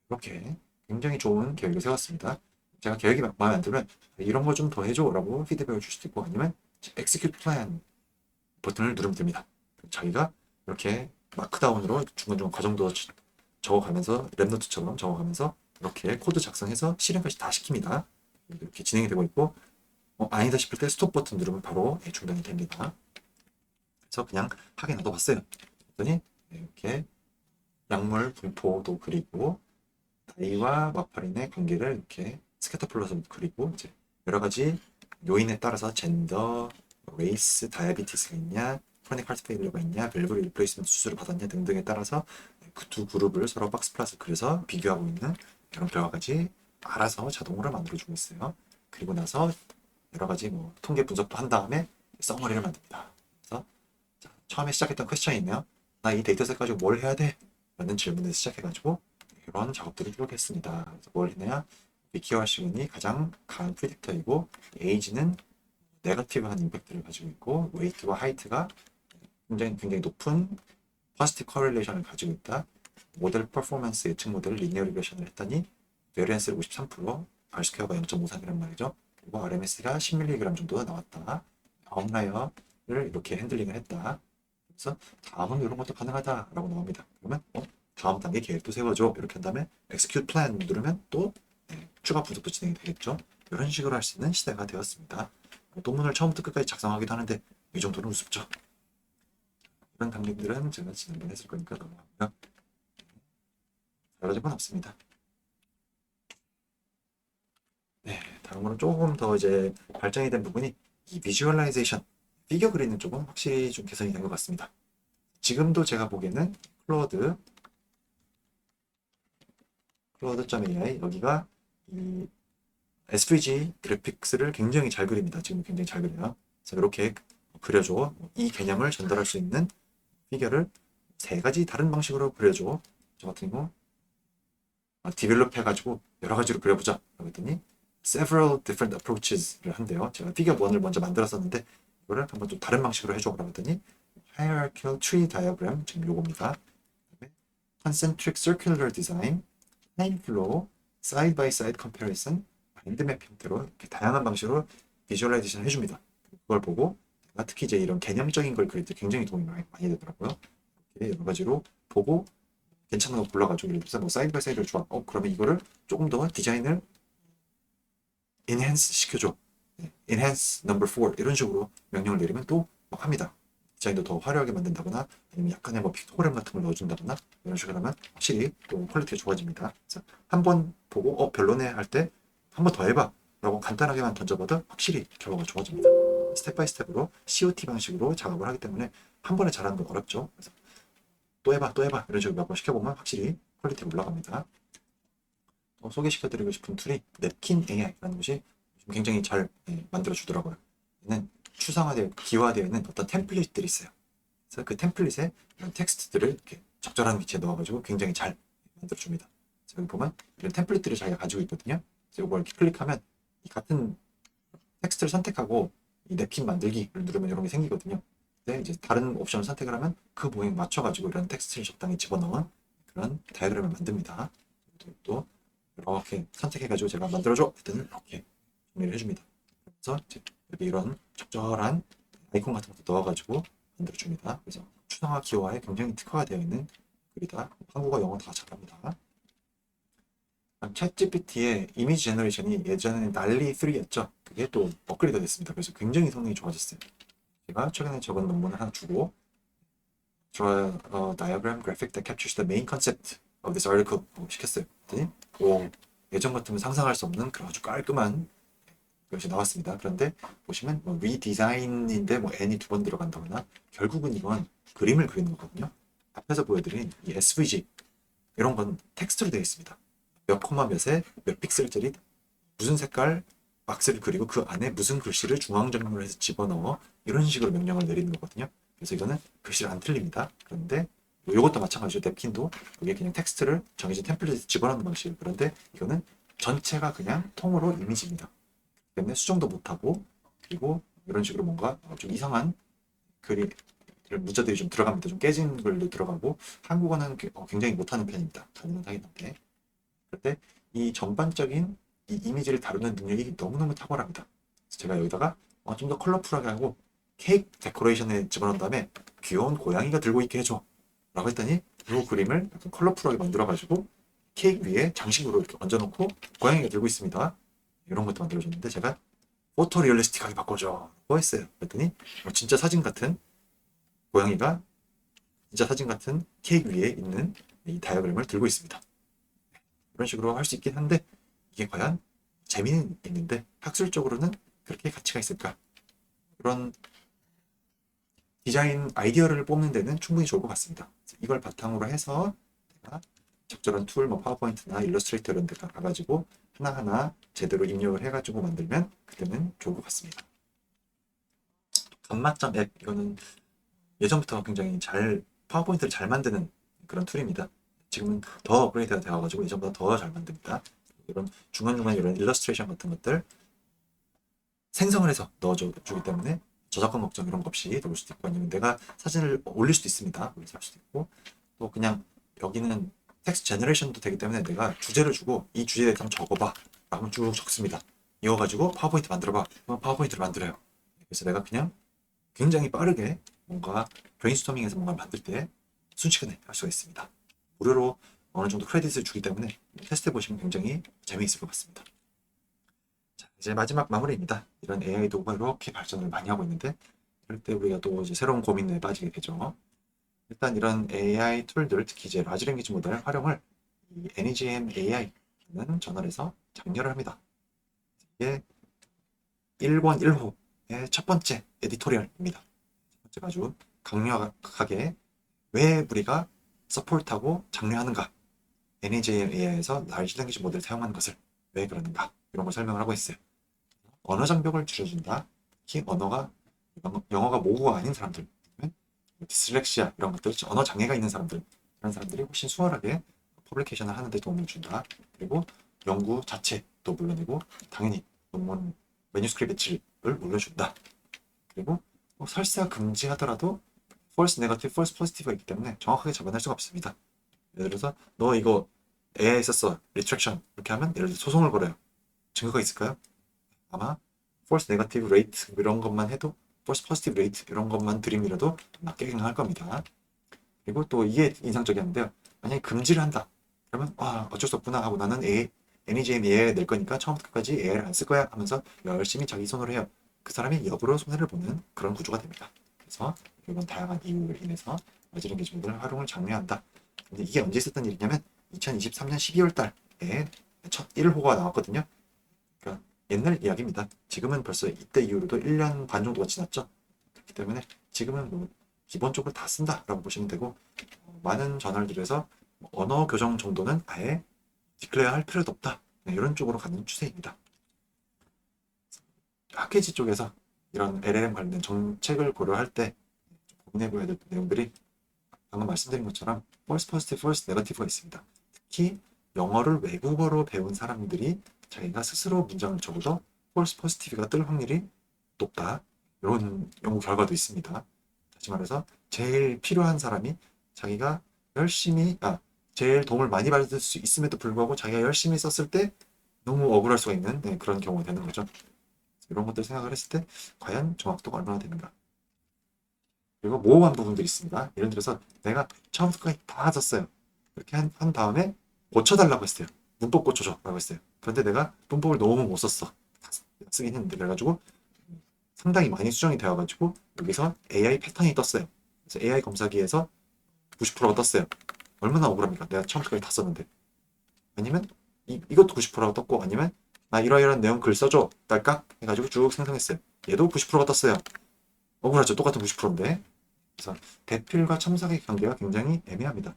S1: 이렇게 굉장히 좋은 계획을 세웠습니다. 제가 계획이 마음에 안 들면 이런 거 좀 더 해줘 라고 피드백을 줄 수도 있고 아니면 execute plan 버튼을 누르면 됩니다. 자기가 이렇게 마크다운으로 중간중간 과정도 적어가면서 랩노트처럼 적어가면서 이렇게 코드 작성해서 실행까지 다 시킵니다. 이렇게 진행이 되고 있고 아니다 싶을 때 스톱 버튼 누르면 바로 중단이 됩니다. 그래서 그냥 하게 놔둬봤어요. 그랬더니 이렇게 약물 분포도 그리고 나이와 마파린의 관계를 이렇게 스캐터 플롯으로 그리고 이제 여러 가지 요인에 따라서 젠더, 레이스, 다이아비티스가 있냐, 크로닉 하트 페일러가 있냐, 밸브 리플레이스먼트 수술을 받았냐 등등에 따라서 그 두 그룹을 서로 박스 플러스 그려서 비교하고 있는 이런 결과까지 알아서 자동으로 만들어주고 있어요. 그리고 나서 여러 가지 뭐 통계 분석도 한 다음에 서머리를 만듭니다. 그래서 자, 처음에 시작했던 퀘스천이 있네요. 나 이 데이터셋 가지고 뭘 해야 돼? 라는 질문을 시작해가지고 이런 작업들을 기록했습니다. 그래서 뭘 했느냐? 위키와 시군이 가장 강한 프리딕터이고 에이지는 네거티브한 임팩트를 가지고 있고 웨이트와 하이트가 굉장히 높은 포지티브 커렐레이션을 가지고 있다. 모델 퍼포먼스 예측 모델을 리니어 리그레션을 했더니 베리언스를 53%, R스퀘어가 0.53이란 말이죠. 그리고 RMS가 10mg 정도 나왔다. 아웃라이어를 이렇게 핸들링을 했다. 그래서 다음은 이런 것도 가능하다라고 나옵니다. 그러면 다음 단계 계획도 세워줘. 이렇게 한 다음에 execute plan 누르면 또 추가 분석도 진행이 되겠죠. 이런 식으로 할 수 있는 시대가 되었습니다. 논문을 처음부터 끝까지 작성하기도 하는데 이 정도는 우습죠. 이런 단계들은 제가 지난번에 했을 거니까 넘어가고요. 달라진 건 없습니다. 네, 다음으로 조금 더 이제 발전이 된 부분이 이 비주얼라이제이션, 피겨 그리는 쪽은 확실히 좀 개선이 된 것 같습니다. 지금도 제가 보기에는 클로드.ai 여기가 이 SVG 그래픽스를 굉장히 잘 그립니다. 지금 굉장히 잘 그려요. 그래서 이렇게 그려줘. 이 개념을 전달할 수 있는 피겨를 세 가지 다른 방식으로 그려줘. 저 같은 경우 디벨롭 해가지고 여러 가지로 그려보자. 그랬더니 several different approaches를 한대요. 제가 피겨 1을 먼저 만들었었는데 이거를 한번 좀 다른 방식으로 해줘. 그랬더니 hierarchical tree diagram 지금 요겁니다. concentric circular design, time flow, side by side comparison, 마인드맵 형태로 이렇게 다양한 방식으로 비주얼라이제이션 해줍니다. 그걸 보고 제가 특히 이제 이런 개념적인 걸 그릴 때 굉장히 도움이 많이 되더라고요. 이렇게 여러 가지로 보고 괜찮은 거 골라가지고 예를 들어서 뭐 사이드 바이 사이드를 좋아. 그러면 이거를 조금 더 디자인을 enhance 시켜줘. enhance number 4 이런 식으로 명령을 내리면 또 막 합니다. 디자인도 더 화려하게 만든다거나 아니면 약간의 뭐 픽토그램 같은 걸 넣어준다거나 이런 식으로 하면 확실히 또 퀄리티가 좋아집니다. 그래서 한번 보고 별로네 할 때 한 번 더 해봐 라고 간단하게만 던져봐도 확실히 결과가 좋아집니다. 스텝 바이 스텝으로 COT 방식으로 작업을 하기 때문에 한 번에 잘하는 건 어렵죠. 그래서 또 해봐 이런 식으로 몇 번 시켜보면 확실히 퀄리티가 올라갑니다. 소개시켜드리고 싶은 툴이 냅킨 AI라는 것이 굉장히 잘 만들어주더라고요. 얘는 추상화되어 기화되어 있는 어떤 템플릿들이 있어요. 그래서 그 템플릿에 이런 텍스트들을 이렇게 적절한 위치에 넣어가지고 굉장히 잘 만들어줍니다. 여기 보면 이런 템플릿들을 자기가 가지고 있거든요. 그래서 이걸 이렇게 클릭하면 이 같은 텍스트를 선택하고 이 냅킨 만들기를 누르면 이런 게 생기거든요. 근데 이제 다른 옵션을 선택을 하면 그 모양 맞춰가지고 이런 텍스트를 적당히 집어넣은 그런 다이어그램을 만듭니다. 또 이렇게 선택해가지고 제가 만들어줘 했더니 이렇게 정리를 해줍니다. 그래서 이제 여기 이런 적절한 아이콘 같은 것도 넣어가지고 만들어줍니다. 그래서 추상화 기호화에 굉장히 특화가 되어 있는 글이다. 한국어, 영어 다 잘합니다. 챗GPT의 이미지 제너레이션이 예전에는 난리 3였죠. 그게 또 업그레이드 됐습니다. 그래서 굉장히 성능이 좋아졌어요. 제가 최근에 적은 논문을 하나 주고 Draw a diagram graphic that captures the main concept of this article 시켰어요. 그랬더니 예전 같으면 상상할 수 없는 그런 아주 깔끔한 것이 나왔습니다. 그런데 보시면 뭐 리디자인인데 뭐 n이 두 번 들어간다거나 결국은 이건 그림을 그리는 거거든요. 앞에서 보여드린 이 SVG 이런 건 텍스트로 되어 있습니다. 몇 코마 몇에 몇 픽셀짜리 무슨 색깔 박스를 그리고 그 안에 무슨 글씨를 중앙정렬을 해서 집어넣어 이런 식으로 명령을 내리는 거거든요. 그래서 이거는 글씨를 안 틀립니다. 그런데 이것도 마찬가지로 냅킨도 이게 그냥 텍스트를 정해진 템플릿에 집어넣는 방식. 그런데 이거는 전체가 그냥 통으로 이미지입니다. 때문에 수정도 못하고 그리고 이런 식으로 뭔가 좀 이상한 글이 문자들이 좀 들어갑니다. 좀 깨진 글도 들어가고 한국어는 굉장히 못하는 편입니다. 가능은 하긴 한데 그런데 이 전반적인 이 이미지를 다루는 능력이 너무너무 탁월합니다. 그래서 제가 여기다가 좀 더 컬러풀하게 하고 케이크 데코레이션에 집어넣은 다음에 귀여운 고양이가 들고 있게 해줘 라고 했더니 이 그림을 약간 컬러풀하게 만들어가지고 케이크 위에 장식으로 이렇게 얹어놓고 고양이가 들고 있습니다. 이런 것도 만들어줬는데 제가 포토 리얼리스틱하게 바꿔줘 라고 했어요. 그랬더니 진짜 사진 같은 고양이가 진짜 사진 같은 케이크 위에 있는 이 다이어그램을 들고 있습니다. 이런 식으로 할 수 있긴 한데 이게 과연 재미는 있는데 학술적으로는 그렇게 가치가 있을까? 그런 디자인 아이디어를 뽑는 데는 충분히 좋을 것 같습니다. 이걸 바탕으로 해서 내가 적절한 툴, 뭐 파워포인트나 일러스트레이터 이런 데 가가지고 하나하나 제대로 입력을 해가지고 만들면 그때는 좋을 것 같습니다. 감마점 앱 이거는 예전부터 굉장히 파워포인트를 잘 만드는 그런 툴입니다. 지금은 더 업그레이드가 되어가지고 예전보다 더 잘 만듭니다. 이런 중간중간 이런 일러스트레이션 같은 것들 생성을 해서 넣어주기 때문에 저작권 걱정 이런 거 없이 넣을 수도 있고 아니면 내가 사진을 올릴 수도 있습니다. 올릴 수도 있고 또 그냥 여기는 텍스트 제너레이션도 되기 때문에 내가 주제를 주고 이 주제에 대해서 적어봐 라고 쭉 적습니다. 이거 가지고 파워포인트 만들어봐. 그럼 파워포인트를 만들어요. 그래서 내가 그냥 굉장히 빠르게 뭔가 브레인스토밍에서 뭔가를 만들 때 순식간에 할 수가 있습니다. 무료로 어느 정도 크레딧을 주기 때문에 테스트해 보시면 굉장히 재미있을 것 같습니다. 자, 이제 마지막 마무리입니다. 이런 AI 도구가 이렇게 발전을 많이 하고 있는데 그럴 때 우리가 또 이제 새로운 고민에 빠지게 되죠. 일단 이런 AI 툴들, 특히 이제 라지 랭귀지 모델 활용을 이 NEGM AI라는 저널에서 장려를 합니다. 이게 1권 1호의 첫 번째 에디토리얼입니다. 첫 번째 아주 강력하게 왜 우리가 서포트하고 장려하는가, NEGM AI에서 라지 랭귀지 모델을 사용하는 것을 왜 그러는가 이런 걸 설명을 하고 있어요. 언어 장벽을 줄여준다. 특히 영어가 모국어가 아닌 사람들, 디슬렉시아 이런 것들, 언어 장애가 있는 사람들, 그런 사람들이 훨씬 수월하게 퍼블리케이션을 하는 데 도움을 준다. 그리고 연구 자체도 물론이고 당연히 논문 매뉴스크립트 질을 물려준다. 그리고 설사 금지하더라도 false negative, false positive가 있기 때문에 정확하게 잡아낼 수가 없습니다. 예를 들어서 너 이거 AI에 썼어, retraction 이렇게 하면 예를 들어 소송을 걸어요. 증거가 있을까요? 아마 false negative rate 이런 것만 해도 false positive rate 이런 것만 들이밀어도 맞게 행할 겁니다. 그리고 또 이게 인상적이었는데요. 만약에 금지를 한다. 그러면 어쩔 수 없구나 하고 나는 NEGM AI 낼 거니까 처음부터 끝까지 AI를 안 쓸 거야 하면서 열심히 자기 손으로 해요. 그 사람이 역으로 손해를 보는 그런 구조가 됩니다. 그래서 이런 다양한 이유로 인해서 라지 랭귀지 모델 활용을 장려한다. 근데 이게 언제 있었던 일이냐면 2023년 12월 달에 첫 1호가 나왔거든요. 그러니까 옛날 이야기입니다. 지금은 벌써 이때 이후로도 1년 반 정도가 지났죠. 그렇기 때문에 지금은 뭐 기본적으로 다 쓴다라고 보시면 되고 많은 저널들에서 언어 교정 정도는 아예 디클레어 할 필요도 없다. 이런 쪽으로 가는 추세입니다. 학회지 쪽에서 이런 LLM 관련 정책을 고려할 때 고민해봐야 될 내용들이 방금 말씀드린 것처럼 false positive, false negative가 있습니다. 특히 영어를 외국어로 배운 사람들이 자기가 스스로 문장을 적어도 false positive가 뜰 확률이 높다. 이런 연구 결과도 있습니다. 다시 말해서 제일 필요한 사람이 자기가 열심히 제일 도움을 많이 받을 수 있음에도 불구하고 자기가 열심히 썼을 때 너무 억울할 수가 있는 그런 경우가 되는 거죠. 이런 것들 생각을 했을 때 과연 정확도가 얼마나 되는가. 그리고 모호한 부분들이 있습니다. 예를 들어서 내가 처음부터까지 다 썼어요. 이렇게 한 다음에 고쳐달라고 했어요. 문법 고쳐줘라고 했어요. 그런데 내가 문법을 너무 못 썼어. 쓰긴 했는데 그래가지고 상당히 많이 수정이 되어가지고 여기서 AI 패턴이 떴어요. 그래서 AI 검사기에서 90%가 떴어요. 얼마나 억울합니까? 내가 처음부터 다 썼는데. 아니면 이것도 90%가 떴고 아니면 나 이러이러한 내용 글 써줘 딸깍 해가지고 쭉 생성했어요. 얘도 90%가 떴어요. 억울하죠. 똑같은 90%인데. 그래서 대필과 첨삭의 관계가 굉장히 애매합니다.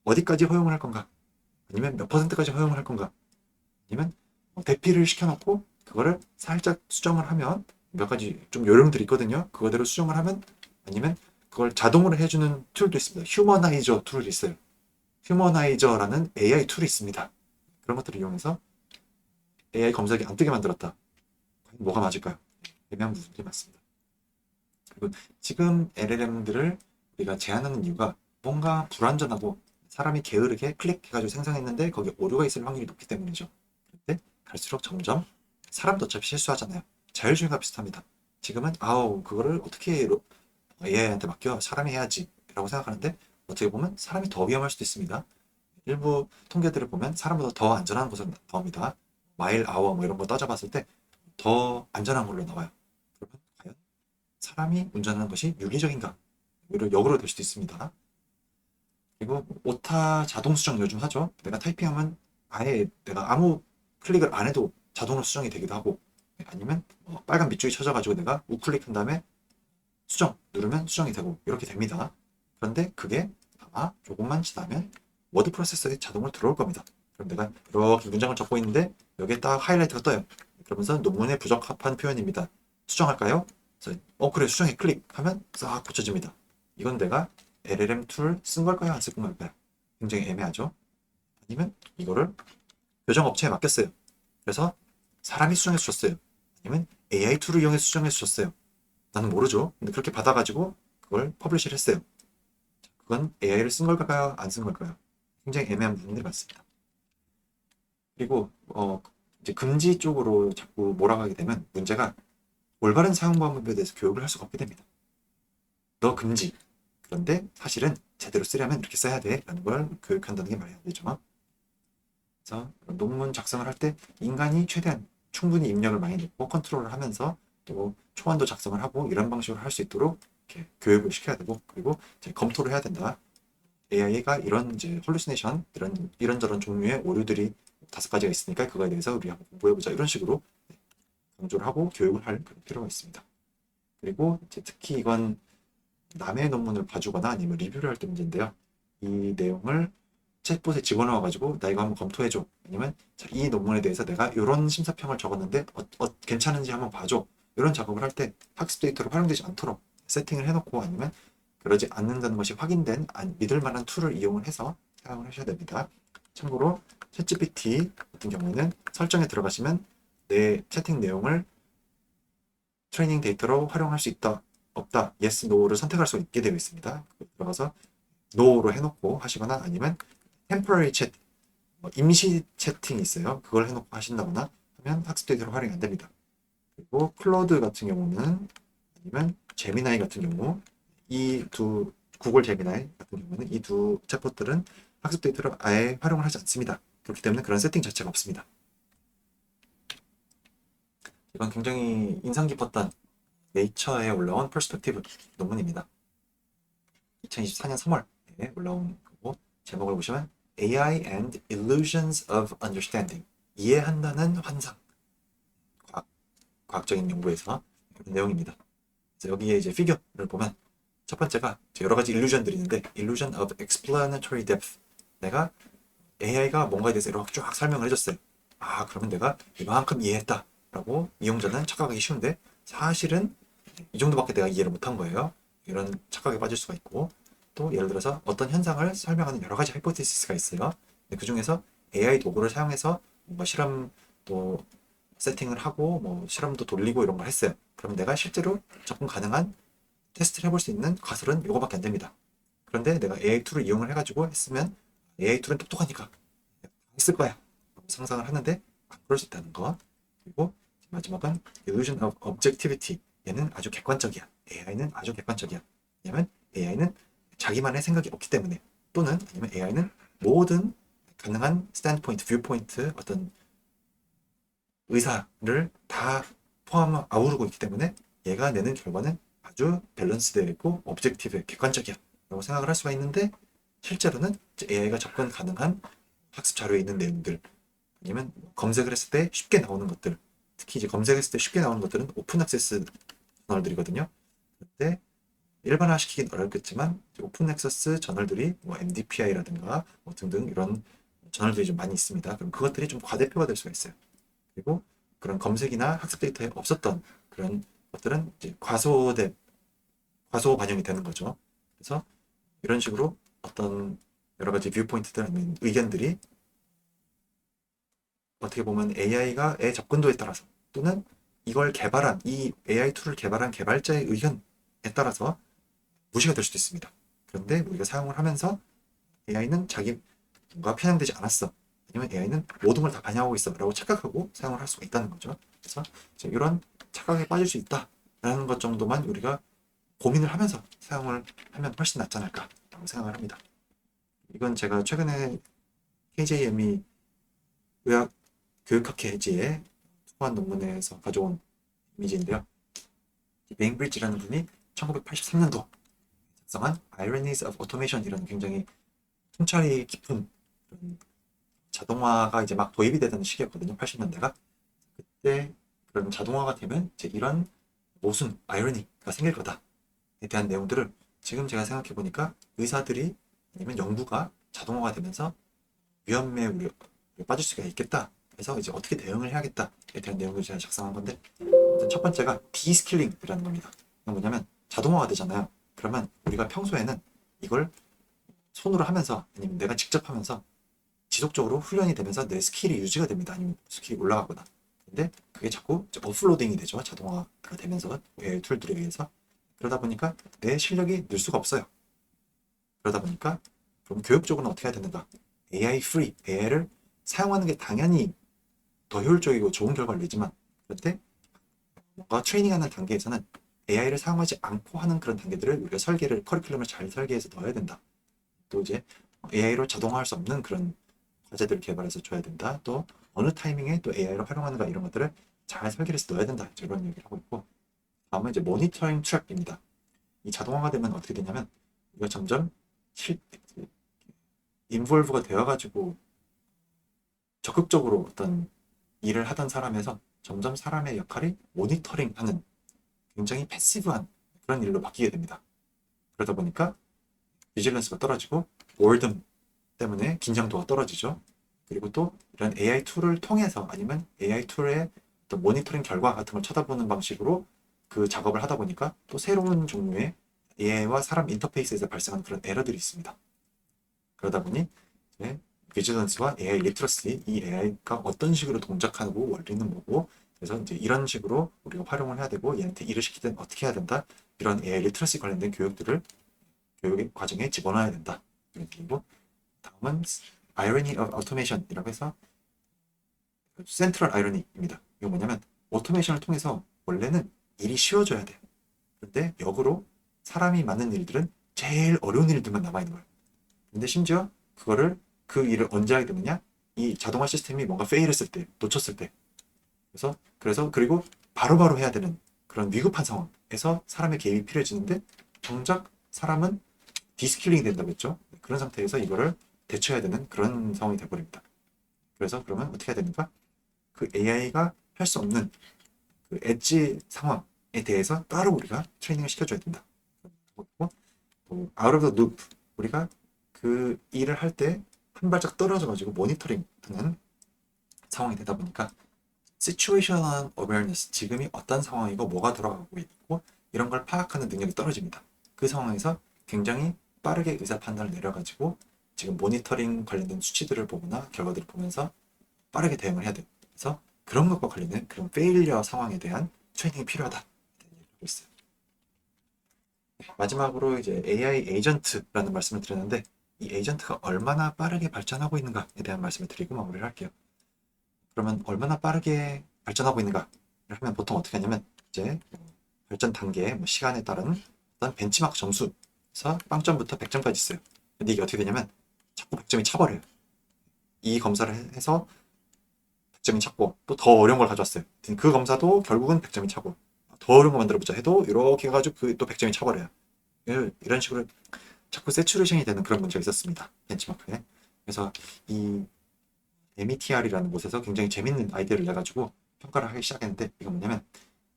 S1: 어디까지 허용을 할 건가? 아니면 몇 퍼센트까지 허용을 할 건가? 아니면 대필을 시켜놓고 그거를 살짝 수정을 하면 몇 가지 좀 요령들이 있거든요. 그거대로 수정을 하면 아니면 그걸 자동으로 해주는 툴도 있습니다. 휴머나이저 툴이 있어요. 휴머나이저라는 AI 툴이 있습니다. 그런 것들을 이용해서 AI 검색이 안 뜨게 만들었다. 뭐가 맞을까요? 애매한 부분들이 많습니다. 그리고 지금 LLM들을 우리가 제한하는 이유가 뭔가 불완전하고 사람이 게으르게 클릭해가지고 생성했는데 거기에 오류가 있을 확률이 높기 때문이죠. 그런데 갈수록 점점 사람도 어차피 실수하잖아요. 자율주행과 비슷합니다. 지금은 그거를 어떻게 AI한테 맡겨 사람이 해야지 라고 생각하는데 어떻게 보면 사람이 더 위험할 수도 있습니다. 일부 통계들을 보면 사람보다 더 안전한 곳은 나옵니다. 마일 아워 뭐 이런 거 따져봤을 때 더 안전한 걸로 나와요. 그러면 과연 사람이 운전하는 것이 유기적인가? 오히려 역으로 될 수도 있습니다. 그리고 오타 자동 수정 요즘 하죠. 내가 타이핑하면 아예 내가 아무 클릭을 안 해도 자동으로 수정이 되기도 하고 아니면 빨간 밑줄이 쳐져가지고 내가 우클릭한 다음에 수정 누르면 수정이 되고 이렇게 됩니다. 그런데 그게 아마 조금만 지나면 워드 프로세서에 자동으로 들어올 겁니다. 그럼 내가 이렇게 문장을 적고 있는데 여기에 딱 하이라이트가 떠요. 그러면서 논문에 부적합한 표현입니다. 수정할까요? 그래서 그래 수정해 클릭하면 싹 고쳐집니다. 이건 내가 LLM 툴 쓴 걸까요? 안 쓴 걸까요? 굉장히 애매하죠. 아니면 이거를 교정업체에 맡겼어요. 그래서 사람이 수정해 주셨어요. 아니면 AI 툴을 이용해서 수정해 주셨어요. 나는 모르죠. 근데 그렇게 받아가지고 그걸 퍼블리시를 했어요. 그건 AI를 쓴 걸까요? 안 쓴 걸까요? 굉장히 애매한 부분들이 많습니다. 그리고 이제 금지 쪽으로 자꾸 몰아가게 되면 문제가 올바른 사용 방법에 대해서 교육을 할 수가 없게 됩니다. 너 금지. 그런데 사실은 제대로 쓰려면 이렇게 써야 돼 라는 걸 교육한다는 게 말이 안 되죠. 그래서 논문 작성을 할 때 인간이 최대한 충분히 입력을 많이 넣고 컨트롤을 하면서 또 초안도 작성을 하고 이런 방식으로 할 수 있도록 이렇게 교육을 시켜야 되고, 그리고 이제 검토를 해야 된다. AI가 이런 이제 홀루시네이션, 이런저런 종류의 오류들이 5가지가 있으니까 그거에 대해서 우리 한번 공부해보자, 이런 식으로 강조를 하고 교육을 할 그런 필요가 있습니다. 그리고 이제 특히 이건 남의 논문을 봐주거나 아니면 리뷰를 할 때 문제인데요. 이 내용을 챗봇에 집어넣어가지고 나 이거 한번 검토해줘, 아니면 자, 이 논문에 대해서 내가 이런 심사평을 적었는데 괜찮은지 한번 봐줘, 이런 작업을 할 때 학습 데이터로 활용되지 않도록 세팅을 해놓고, 아니면 그러지 않는다는 것이 확인된 믿을 만한 툴을 이용을 해서 사용을 하셔야 됩니다. 참고로 챗GPT 같은 경우에는 설정에 들어가시면 내 채팅 내용을 트레이닝 데이터로 활용할 수 있다, 없다, yes, no를 선택할 수 있게 되어 있습니다. 들어가서 no로 해놓고 하시거나, 아니면 temporary chat, 임시 채팅이 있어요. 그걸 해놓고 하신다거나 하면 학습 데이터로 활용이 안 됩니다. 그리고 클로드 같은 경우는, 아니면 제미나이 같은 경우, 구글 제미나이 같은 경우는 이 두 챗봇들은 학습 데이터를 아예 활용을 하지 않습니다. 그렇기 때문에 그런 세팅 자체가 없습니다. 이건 굉장히 인상 깊었던 네이처에 올라온 퍼스펙티브 논문입니다. 2024년 3월에 올라온 거고, 제목을 보시면 AI and Illusions of Understanding, 이해한다는 환상, 과학적인 연구에서 이런 내용입니다. 그래서 여기에 이제 피규어를 보면 첫 번째가 여러 가지 일루전들이 있는데, Illusion of Explanatory Depth, 내가 AI가 뭔가에 대해서 이렇게 쫙 설명을 해줬어요. 그러면 내가 이만큼 이해했다 라고 이용자는 착각하기 쉬운데, 사실은 이 정도밖에 내가 이해를 못한 거예요. 이런 착각에 빠질 수가 있고, 또 예를 들어서 어떤 현상을 설명하는 여러 가지 하이포테시스가 있어요. 그 중에서 AI 도구를 사용해서 뭔가 실험 또 세팅을 하고 뭐 실험도 돌리고 이런 걸 했어요. 그러면 내가 실제로 접근 가능한 테스트를 해볼 수 있는 가설은 이거밖에 안 됩니다. 그런데 내가 AI 툴을 이용을 해가지고 했으면 AI 툴은 똑똑하니까 했을 거야 상상을 하는데 안 그럴 수 있다는 거. 그리고 마지막은 illusion of objectivity, 얘는 아주 객관적이야. AI는 아주 객관적이야. 왜냐면 AI는 자기만의 생각이 없기 때문에, 또는 아니면 AI는 모든 가능한 스탠드포인트, 뷰포인트, 어떤 의사를 다 아우르고 있기 때문에 얘가 내는 결과는 아주 밸런스되어 있고 objectively 객관적이야 라고 생각을 할 수가 있는데, 실제로는 AI가 접근 가능한 학습 자료에 있는 내용들, 아니면 검색을 했을 때 쉽게 나오는 것들, 특히 이제 검색했을 때 쉽게 나오는 것들은 오픈 액세스 저널들이거든요. 근데 일반화시키긴 어렵겠지만 오픈 액세스 저널들이 뭐 MDPI라든가 뭐 등등 이런 저널들이 좀 많이 있습니다. 그럼 그것들이 좀 과대표가 될 수가 있어요. 그리고 그런 검색이나 학습 데이터에 없었던 그런 것들은 이제 과소 반영이 되는 거죠. 그래서 이런 식으로 어떤 여러 가지 뷰포인트들 아니면 의견들이 어떻게 보면 AI가의 접근도에 따라서, 또는 이걸 개발한 이 AI 툴을 개발한 개발자의 의견에 따라서 무시가 될 수도 있습니다. 그런데 우리가 사용을 하면서 AI는 자기 뭔가 편향되지 않았어, 아니면 AI는 모든 걸 다 반영하고 있어 라고 착각하고 사용을 할 수가 있다는 거죠. 그래서 이런 착각에 빠질 수 있다라는 것 정도만 우리가 고민을 하면서 사용을 하면 훨씬 낫지 않을까 라고 생각을 합니다. 이건 제가 최근에 KJME 의학 교육학회지에 투고한 논문에서 가져온 이미지인데요. 베잉브리지라는 분이 1983년도 작성한 Ironies of Automation이라는 굉장히 통찰이 깊은 자동화가 이제 막 도입이 되던 시기였거든요. 80년대가. 그때 그런 자동화가 되면 이제 이런 모순, 아이러니가 생길 거다에 대한 내용들을 지금 제가 생각해 보니까 의사들이 아니면 연구가 자동화가 되면서 위험에 우리가 빠질 수가 있겠다. 그래서 이제 어떻게 대응을 해야겠다에 대한 내용을 제가 작성한 건데, 일단 첫 번째가 디스킬링이라는 겁니다. 이건 뭐냐면 자동화가 되잖아요. 그러면 우리가 평소에는 이걸 손으로 하면서 아니면 내가 직접 하면서 지속적으로 훈련이 되면서 내 스킬이 유지가 됩니다. 아니면 스킬이 올라가거나. 근데 그게 자꾸 오프로딩이 되죠. 자동화가 되면서 AI 툴들에 의해서. 그러다 보니까 내 실력이 늘 수가 없어요. 그러다 보니까 그럼 교육적으로는 어떻게 해야 되는가? AI free, AI를 사용하는 게 당연히 더 효율적이고 좋은 결과를 내지만, 그런데 뭔가 트레이닝하는 단계에서는 AI를 사용하지 않고 하는 그런 단계들을 우리가 커리큘럼을 잘 설계해서 넣어야 된다. 또 이제 AI로 자동화할 수 없는 그런 과제들을 개발해서 줘야 된다. 또 어느 타이밍에 또 AI를 활용하는가 이런 것들을 잘 설계해서 넣어야 된다. 이런 얘기를 하고 있고, 다음은 이제 모니터링 트랙입니다. 이 자동화가 되면 어떻게 되냐면 이거 점점 인볼브가 되어가지고 적극적으로 어떤 일을 하던 사람에서 점점 사람의 역할이 모니터링하는 굉장히 패시브한 그런 일로 바뀌게 됩니다. 그러다 보니까 비질런스가 떨어지고 보redom 때문에 긴장도가 떨어지죠. 그리고 또 이런 AI 툴을 통해서 아니면 AI 툴의 어떤 모니터링 결과 같은 걸 쳐다보는 방식으로 그 작업을 하다 보니까 또 새로운 종류의 AI와 사람 인터페이스에서 발생하는 그런 에러들이 있습니다. 그러다 보니 이제 비즈넌스와 AI 리트러시, 이 AI가 어떤 식으로 동작하고 원리는 뭐고, 그래서 이제 이런 식으로 우리가 활용을 해야 되고 얘한테 일을 시킬 때는 어떻게 해야 된다, 이런 AI 리트러시 관련된 교육들을 교육 과정에 집어넣어야 된다. 그리고 다음은 Irony of Automation이라고 해서 센트럴 아이러니입니다. 이거 뭐냐면 오토메이션을 통해서 원래는 일이 쉬워져야 돼. 근데 역으로 사람이 많은 일들은 제일 어려운 일들만 남아있는 거예요. 근데 심지어 그 일을 언제 하게 되느냐? 이 자동화 시스템이 뭔가 페일했을 때, 놓쳤을 때. 그래서 그리고 바로바로 해야 되는 그런 위급한 상황에서 사람의 개입이 필요해지는데, 정작 사람은 디스킬링이 된다고 했죠. 그런 상태에서 이거를 대처해야 되는 그런 상황이 돼버립니다. 그래서 그러면 어떻게 해야 됩니까? 그 AI가 할 수 없는 그 엣지 상황에 대해서 따로 우리가 트레이닝을 시켜줘야 된다. 그리고 out of the loop, 우리가 그 일을 할 때 한 발짝 떨어져가지고 모니터링하는 상황이 되다 보니까 situational awareness, 지금이 어떤 상황이고 뭐가 돌아가고 있고 이런 걸 파악하는 능력이 떨어집니다. 그 상황에서 굉장히 빠르게 의사 판단을 내려가지고 지금 모니터링 관련된 수치들을 보거나 결과들을 보면서 빠르게 대응을 해야 돼요. 그래서 그런 것과 관련된 그런 페일리어 상황에 대한 트레이닝이 필요하다. 이렇게 얘기하고 있어요. 마지막으로 이제 AI 에이전트라는 말씀을 드렸는데, 이 에이전트가 얼마나 빠르게 발전하고 있는가에 대한 말씀을 드리고 마무리를 할게요. 그러면 얼마나 빠르게 발전하고 있는가를 하면 보통 어떻게 하냐면 이제 발전 단계, 시간에 따른 어떤 벤치마크 점수에서 0점부터 100점까지 있어요. 근데 이게 어떻게 되냐면 자꾸 100점이 차버려요. 이 검사를 해서 100점이 차고 또 더 어려운 걸 가져왔어요. 그 검사도 결국은 100점이 차고 더 어려운 거 만들어보자 해도 이렇게 해가지고 또 100점이 차버려요. 이런 식으로 자꾸 세츄레이션이 되는 그런 문제가 있었습니다. 벤치마크에. 그래서 이 METR이라는 곳에서 굉장히 재밌는 아이디어를 내가지고 평가를 하기 시작했는데, 이건 뭐냐면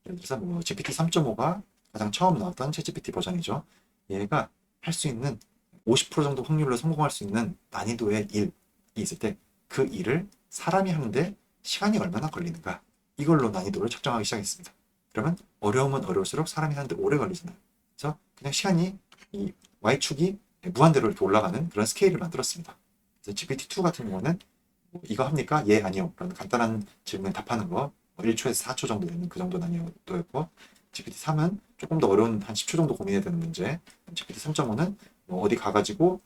S1: 예를 들어서 뭐 GPT 3.5가 가장 처음 나왔던 챗GPT 버전이죠. 얘가 할 수 있는 50% 정도 확률로 성공할 수 있는 난이도의 일이 있을 때 그 일을 사람이 하는데 시간이 얼마나 걸리는가, 이걸로 난이도를 측정하기 시작했습니다. 그러면 어려우면 어려울수록 사람이 하는데 오래 걸리잖아요. 그래서 그냥 시간이 이 Y축이 무한대로 이렇게 올라가는 그런 스케일을 만들었습니다. 그래서 GPT-2 같은 경우는 뭐 이거 합니까? 예, 아니요. 라는 간단한 질문에 답하는 거 1초에서 4초 정도 되는 그 정도 난이도였고, GPT-3은 조금 더 어려운 한 10초 정도 고민해야 되는 문제, GPT-3.5는 뭐 어디 가가지고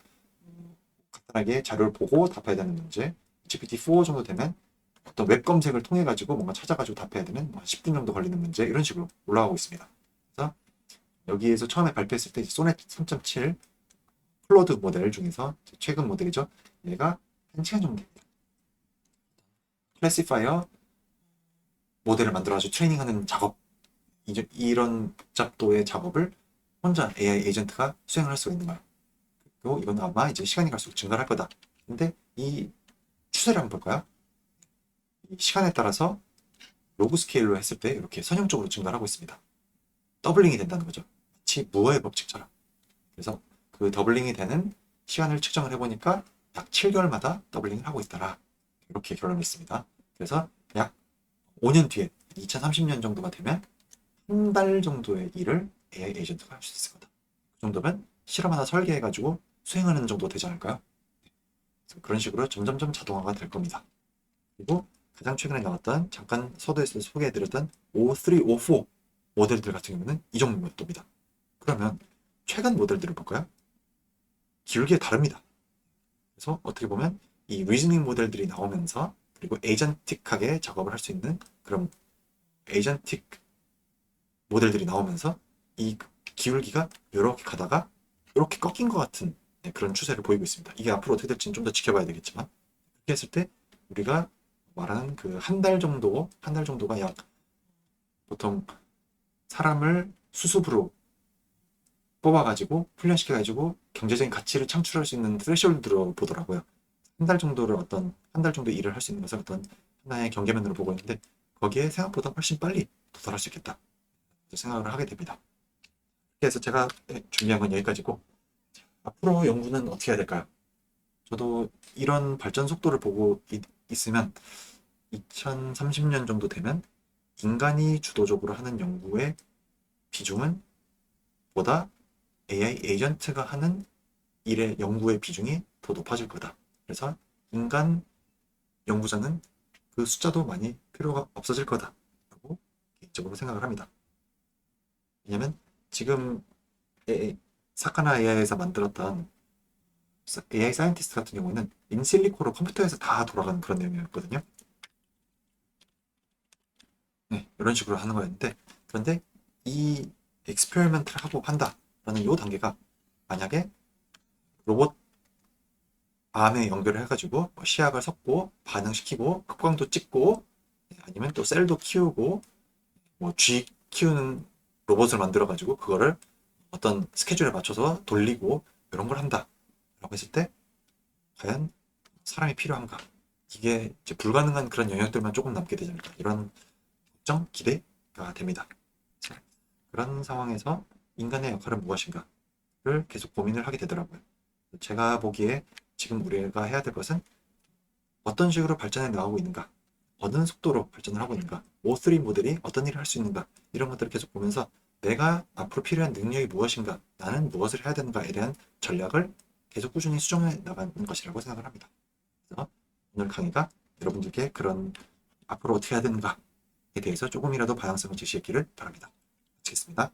S1: 간단하게 자료를 보고 답해야 되는 문제, GPT-4 정도 되면 어떤 웹 검색을 통해 가지고 뭔가 찾아가지고 답해야 되는 10분 정도 걸리는 문제, 이런 식으로 올라가고 있습니다. 그래서 여기에서 처음에 발표했을 때 소넷 3.7 클로드 모델 중에서 최근 모델이죠. 얘가 1시간 정도 됩니다. 클래시파이어 모델을 만들어가지고 트레이닝하는 작업, 이런 복잡도의 작업을 혼자 AI 에이전트가 수행을 할 수가 있는 거예요. 그리고 이건 아마 이제 시간이 갈수록 증가할 거다. 근데 이 추세를 한번 볼까요? 이 시간에 따라서 로그 스케일로 했을 때 이렇게 선형적으로 증가를 하고 있습니다. 더블링이 된다는 거죠. 마치 무어의 법칙처럼. 그래서 그 더블링이 되는 시간을 측정을 해보니까 약 7개월마다 더블링을 하고 있더라. 이렇게 결론을 냈습니다. 그래서 약 5년 뒤에 2030년 정도가 되면 한 달 정도의 일을 AI 에이전트가 할 수 있을 거다. 그 정도면 실험 하나 설계해가지고 수행하는 정도 되지 않을까요? 그런 식으로 점점점 자동화가 될 겁니다. 그리고 가장 최근에 나왔던, 잠깐 서두에서 소개해드렸던 O3, O4 모델들 같은 경우는 이 정도입니다. 그러면 최근 모델들을 볼까요? 기울기가 다릅니다. 그래서 어떻게 보면 이 리즈닝 모델들이 나오면서, 그리고 에이전틱하게 작업을 할 수 있는 그런 에이전틱 모델들이 나오면서 이 기울기가 이렇게 가다가 이렇게 꺾인 것 같은 그런 추세를 보이고 있습니다. 이게 앞으로 어떻게 될지는 좀 더 지켜봐야 되겠지만 그렇게 했을 때 우리가 말하는 그 한 달 정도, 한 달 정도가 약 보통 사람을 수습으로 뽑아가지고 훈련시켜가지고 경제적인 가치를 창출할 수 있는 스레시홀드로 보더라고요. 한 달 정도를 한 달 정도 일을 할 수 있는 것을 어떤 하나의 경계면으로 보고 있는데 거기에 생각보다 훨씬 빨리 도달할 수 있겠다 생각을 하게 됩니다. 그래서 제가 준비한 건 여기까지고 앞으로 연구는 어떻게 해야 될까요? 저도 이런 발전 속도를 보고 있으면 2030년 정도 되면 인간이 주도적으로 하는 연구의 비중은 보다 AI 에이전트가 하는 일의 연구의 비중이 더 높아질 거다. 그래서 인간 연구자는 그 숫자도 많이 필요가 없어질 거다라고 개인적으로 생각을 합니다. 왜냐면 지금 사카나 AI에서 만들었던 AI 사이언티스트 같은 경우에는 인실리코로 컴퓨터에서 다 돌아가는 그런 내용이었거든요. 네, 이런 식으로 하는 거였는데 그런데 이 엑스페리먼트를 하고 한다라는 이 단계가 만약에 로봇 암에 연결을 해가지고 뭐 시약을 섞고 반응시키고 극광도 찍고 아니면 또 셀도 키우고 뭐 쥐 키우는 로봇을 만들어가지고 그거를 어떤 스케줄에 맞춰서 돌리고 이런 걸 한다라고 했을 때 과연 사람이 필요한가? 이게 이제 불가능한 그런 영역들만 조금 남게 되지 않을까? 이런 걱정, 기대가 됩니다. 그런 상황에서 인간의 역할은 무엇인가를 계속 고민을 하게 되더라고요. 제가 보기에 지금 우리가 해야 될 것은 어떤 식으로 발전해 나가고 있는가, 어느 속도로 발전을 하고 있는가, O3 모델이 어떤 일을 할 수 있는가, 이런 것들을 계속 보면서 내가 앞으로 필요한 능력이 무엇인가, 나는 무엇을 해야 되는가에 대한 전략을 계속 꾸준히 수정해 나가는 것이라고 생각을 합니다. 그래서 오늘 강의가 여러분들께 그런 앞으로 어떻게 해야 되는가에 대해서 조금이라도 방향성을 제시했기를 바랍니다. 마치겠습니다.